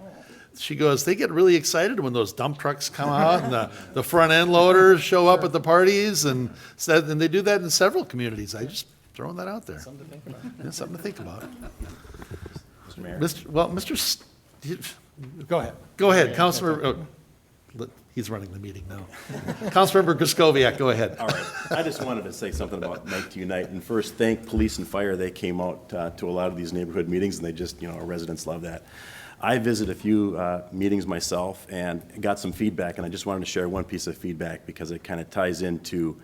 She goes, they get really excited when those dump trucks come out and the front end loaders show up at the parties, and they do that in several communities. I just throwing that out there. Something to think about. Yeah, something to think about. Mr. Mayor. Go ahead. Go ahead, Councilor. He's running the meeting now. Councilmember Griscoviac, go ahead. All right. I just wanted to say something about Night to Unite. And first, thank police and fire. They came out to a lot of these neighborhood meetings, and they just, our residents love that. I visited a few meetings myself and got some feedback, and I just wanted to share one piece of feedback because it kind of ties into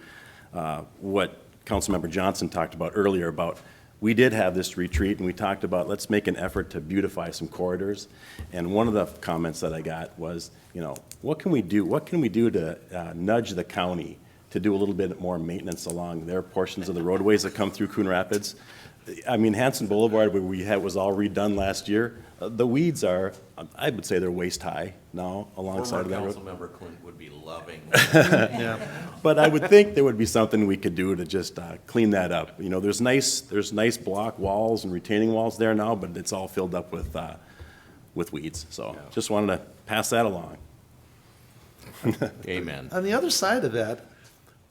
what Councilmember Johnson talked about earlier about we did have this retreat, and we talked about, let's make an effort to beautify some corridors. And one of the comments that I got was, you know, what can we do to nudge the county to do a little bit more maintenance along their portions of the roadways that come through Coon Rapids? I mean, Hanson Boulevard, where we had, was all redone last year, the weeds are, I would say they're waist high now alongside of that road. Former Councilmember Clint would be loving. Yeah. But I would think there would be something we could do to just clean that up. You know, there's nice block walls and retaining walls there now, but it's all filled up with weeds. So just wanted to pass that along. Amen. On the other side of that,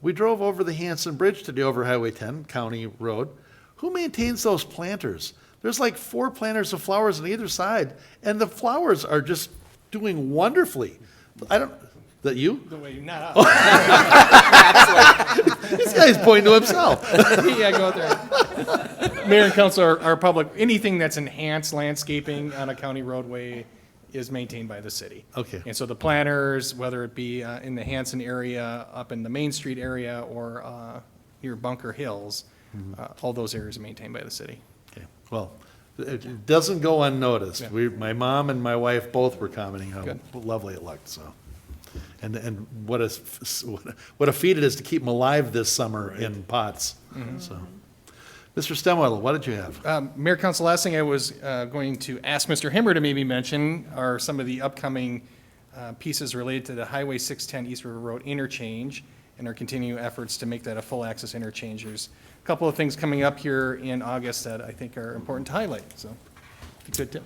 we drove over the Hanson Bridge to the over Highway 10 County Road. Who maintains those planters? There's like 4 planters of flowers on either side, and the flowers are just doing wonderfully. That you? The way, not This guy's pointing to himself. Yeah, go out there. Mayor and council are public, anything that's enhanced landscaping on a county roadway is maintained by the city. Okay. And so the planters, whether it be in the Hanson area, up in the Main Street area, or near Bunker Hills, all those areas are maintained by the city. Okay. Well, it doesn't go unnoticed. My mom and my wife both were commenting how lovely it looked, so. And what a feat it is to keep them alive this summer in pots, so. Mr. Stemwell, what did you have? Mayor, council, last thing I was going to ask Mr. Himmer to maybe mention are some of the upcoming pieces related to the Highway 610 East River Road interchange and our continuing efforts to make that a full access interchange. There's a couple of things coming up here in August that I think are important to highlight, so if you could, Tim.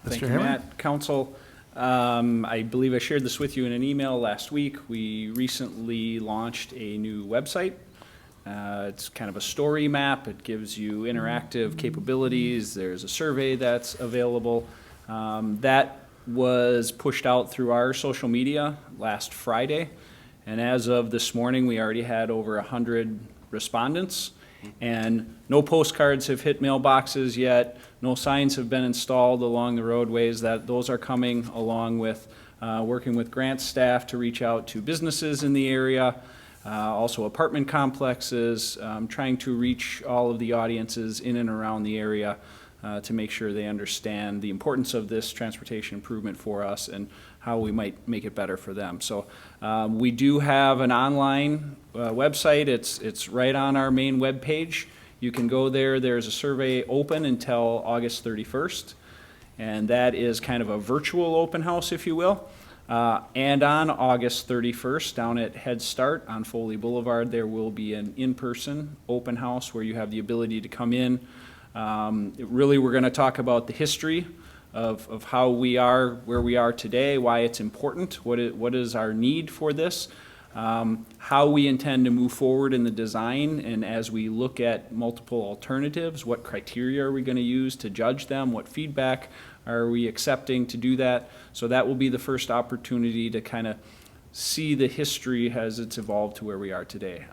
Thank you, Matt. Council, I believe I shared this with you in an email last week. We recently launched a new website. It's kind of a story map. It gives you interactive capabilities. There's a survey that's available. That was pushed out through our social media last Friday. And as of this morning, we already had over 100 respondents. And no postcards have hit mailboxes yet. No signs have been installed along the roadways. Those are coming along with working with grant staff to reach out to businesses in the area. Also apartment complexes, trying to reach all of the audiences in and around the area to make sure they understand the importance of this transportation improvement for us and how we might make it better for them. So we do have an online website. It's right on our main web page. You can go there. There's a survey open until August 31st, and that is kind of a virtual open house, if you will. And on August 31st, down at Head Start on Foley Boulevard, there will be an in-person open house where you have the ability to come in. Really, we're going to talk about the history of how we are where we are today, why it's important, what is our need for this, how we intend to move forward in the design, and as we look at multiple alternatives, what criteria are we going to use to judge them, what feedback are we accepting to do that? So that will be the first opportunity to kind of see the history as it's evolved to where we are today.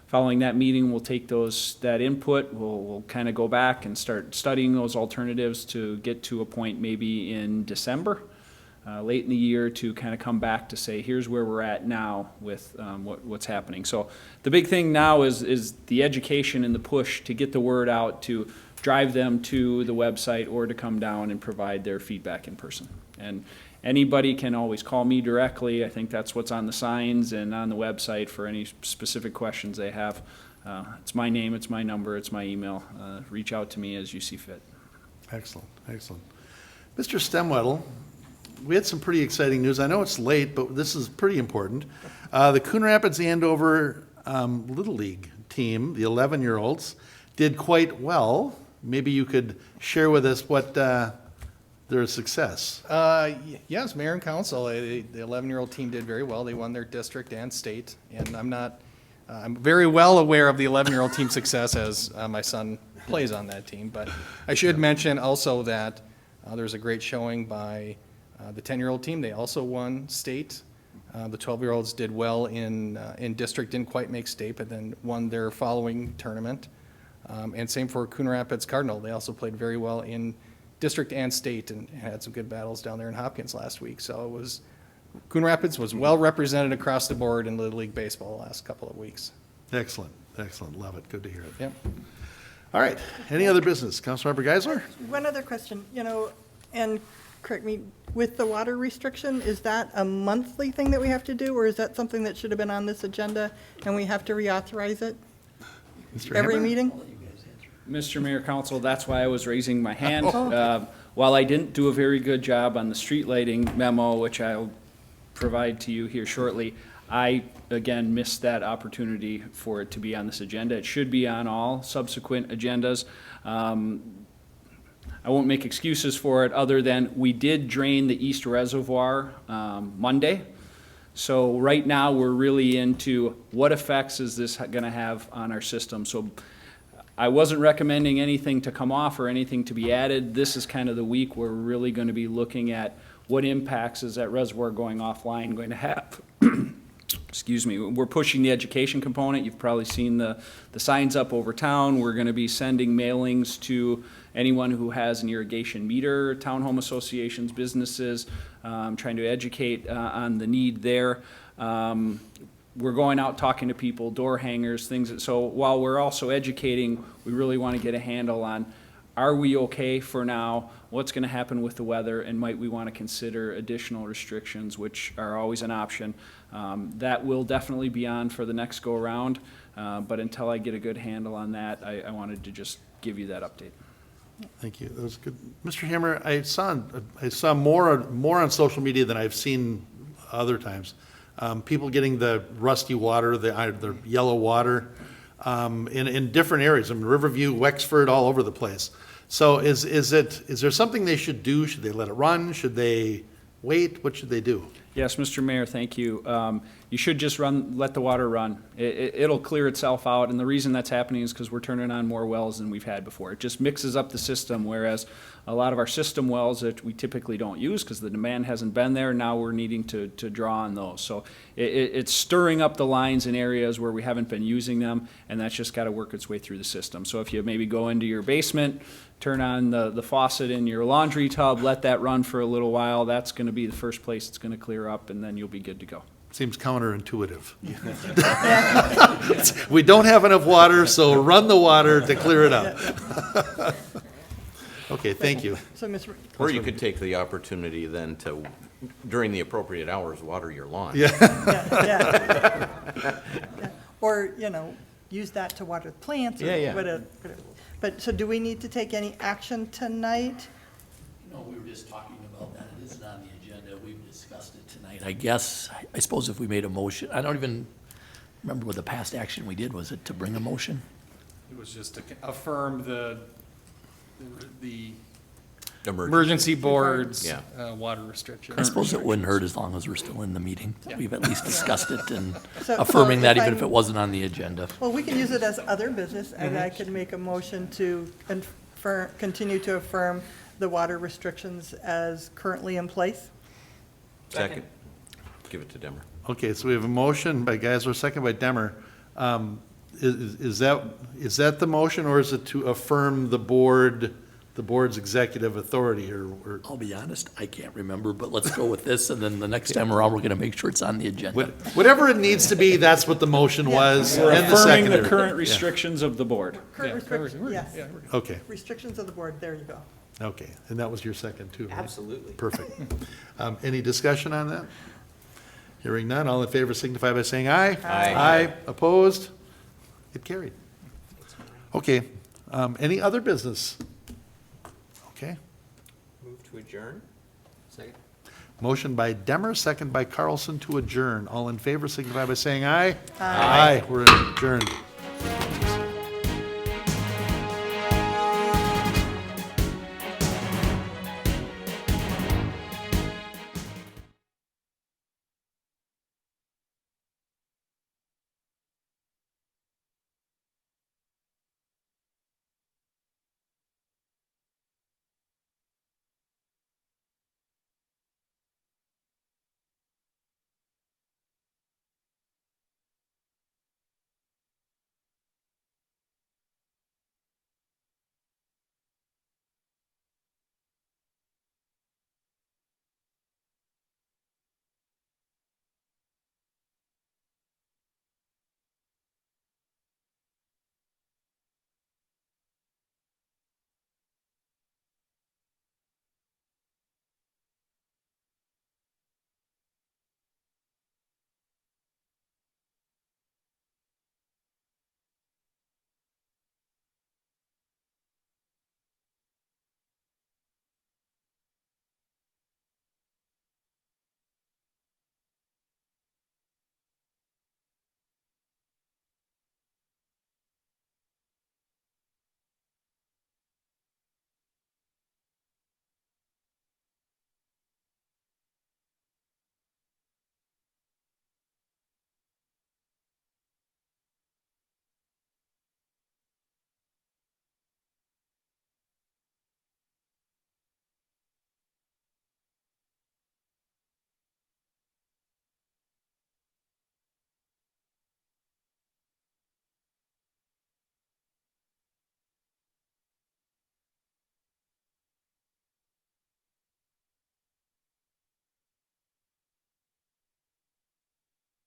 Following that meeting, we'll take that input, we'll kind of go back and start studying those alternatives to get to a point maybe in December, late in the year, to kind of come back to say, here's where we're at now with what's happening. So the big thing now is the education and the push to get the word out, to drive them to the website or to come down and provide their feedback in person. And anybody can always call me directly. I think that's what's on the signs and on the website for any specific questions they have. It's my name, it's my number, it's my email. Reach out to me as you see fit. Excellent, excellent. Mr. Stemwedel, we had some pretty exciting news. I know it's late, but this is pretty important. The Coon Rapids Andover Little League team, the 11-year-olds, did quite well. Maybe you could share with us what their success. Yes, Mayor and Council, the 11-year-old team did very well. They won their district and state, and I'm very well aware of the 11-year-old team's success as my son plays on that team. But I should mention also that there's a great showing by the 10-year-old team. They also won state. The 12-year-olds did well in district, didn't quite make state, but then won their following tournament. And same for Coon Rapids Cardinal. They also played very well in district and state and had some good battles down there in Hopkins last week. So Coon Rapids was well represented across the board in Little League Baseball the last couple of weeks. Excellent, excellent. Love it. Good to hear it. Yep. All right, any other business? Councilmember Geisler? One other question, and correct me, with the water restriction, is that a monthly thing that we have to do, or is that something that should have been on this agenda and we have to reauthorize it Mr. every Hammer? meeting? Mr. Mayor, Council, that's why I was raising my hand. While I didn't do a very good job on the street lighting memo, which I'll provide to you here shortly, I, again, missed that opportunity for it to be on this agenda. It should be on all subsequent agendas. I won't make excuses for it, other than we did drain the East Reservoir Monday. So right now, we're really into what effects is this going to have on our system. So I wasn't recommending anything to come off or anything to be added. This is kind of the week where we're really going to be looking at what impacts is that reservoir going offline going to have. Excuse me. We're pushing the education component. You've probably seen the signs up over town. We're going to be sending mailings to anyone who has an irrigation meter, townhome associations, businesses, trying to educate on the need there. We're going out talking to people, door hangers, things. So while we're also educating, we really want to get a handle on, are we okay for now? What's going to happen with the weather? And might we want to consider additional restrictions, which are always an option? That will definitely be on for the next go around. But until I get a good handle on that, I wanted to just give you that update. Thank you. That was good. Mr. Hammer, I saw more on social media than I've seen other times. People getting the rusty water, the yellow water, in different areas. I mean, Riverview, Wexford, all over the place. So is there something they should do? Should they let it run? Should they wait? What should they do? Yes, Mr. Mayor, thank you. You should just let the water run. It'll clear itself out, and the reason that's happening is because we're turning on more wells than we've had before. It just mixes up the system, whereas a lot of our system wells that we typically don't use because the demand hasn't been there, now we're needing to draw on those. So it's stirring up the lines in areas where we haven't been using them, and that's just got to work its way through the system. So if you maybe go into your basement, turn on the faucet in your laundry tub, let that run for a little while, that's going to be the first place it's going to clear up, and then you'll be good to go. Seems counterintuitive. We don't have enough water, so run the water to clear it up. Okay, thank you. So, Mr. Or you could take the opportunity then to, during the appropriate hours, water your lawn. Yeah. Or, use that to water the plants or whatever. But, so do we need to take any action tonight? No, we were just talking about that. It isn't on the agenda. We've discussed it tonight. I suppose if we made a motion, I don't even remember what the past action we did. Was it to bring a motion? It was just to affirm the Emergency board's Yeah. water restriction. I suppose it wouldn't hurt as long as we're still in the meeting. We've at least discussed it and So- affirming so that if even I'm- if it wasn't on the agenda. Well, we can use it as other business, and I could make a motion to continue to affirm the water restrictions as currently in place. Second. Give it to Demmer. Okay, so we have a motion by Geisler, second by Demmer. Is that the motion, or is it to affirm the board's executive authority, or? I'll be honest, I can't remember, but let's go with this, and then the next time around, we're going to make sure it's on the agenda. Whatever it needs to be, that's what the motion was. We're and the affirming the seconder. current Yeah. restrictions of the board. Current restrictions, yes. Okay, Restrictions of the board, there you go. okay, and that was your second too, right? Absolutely. Perfect. Any discussion on that? Hearing none, all in favor signify by saying aye. Aye. Aye, opposed? It carried. Okay, any other business? Okay, Move to adjourn. Second. motion by Demmer, second by Carlson to adjourn. All in favor signify by saying aye. Aye. We're adjourned.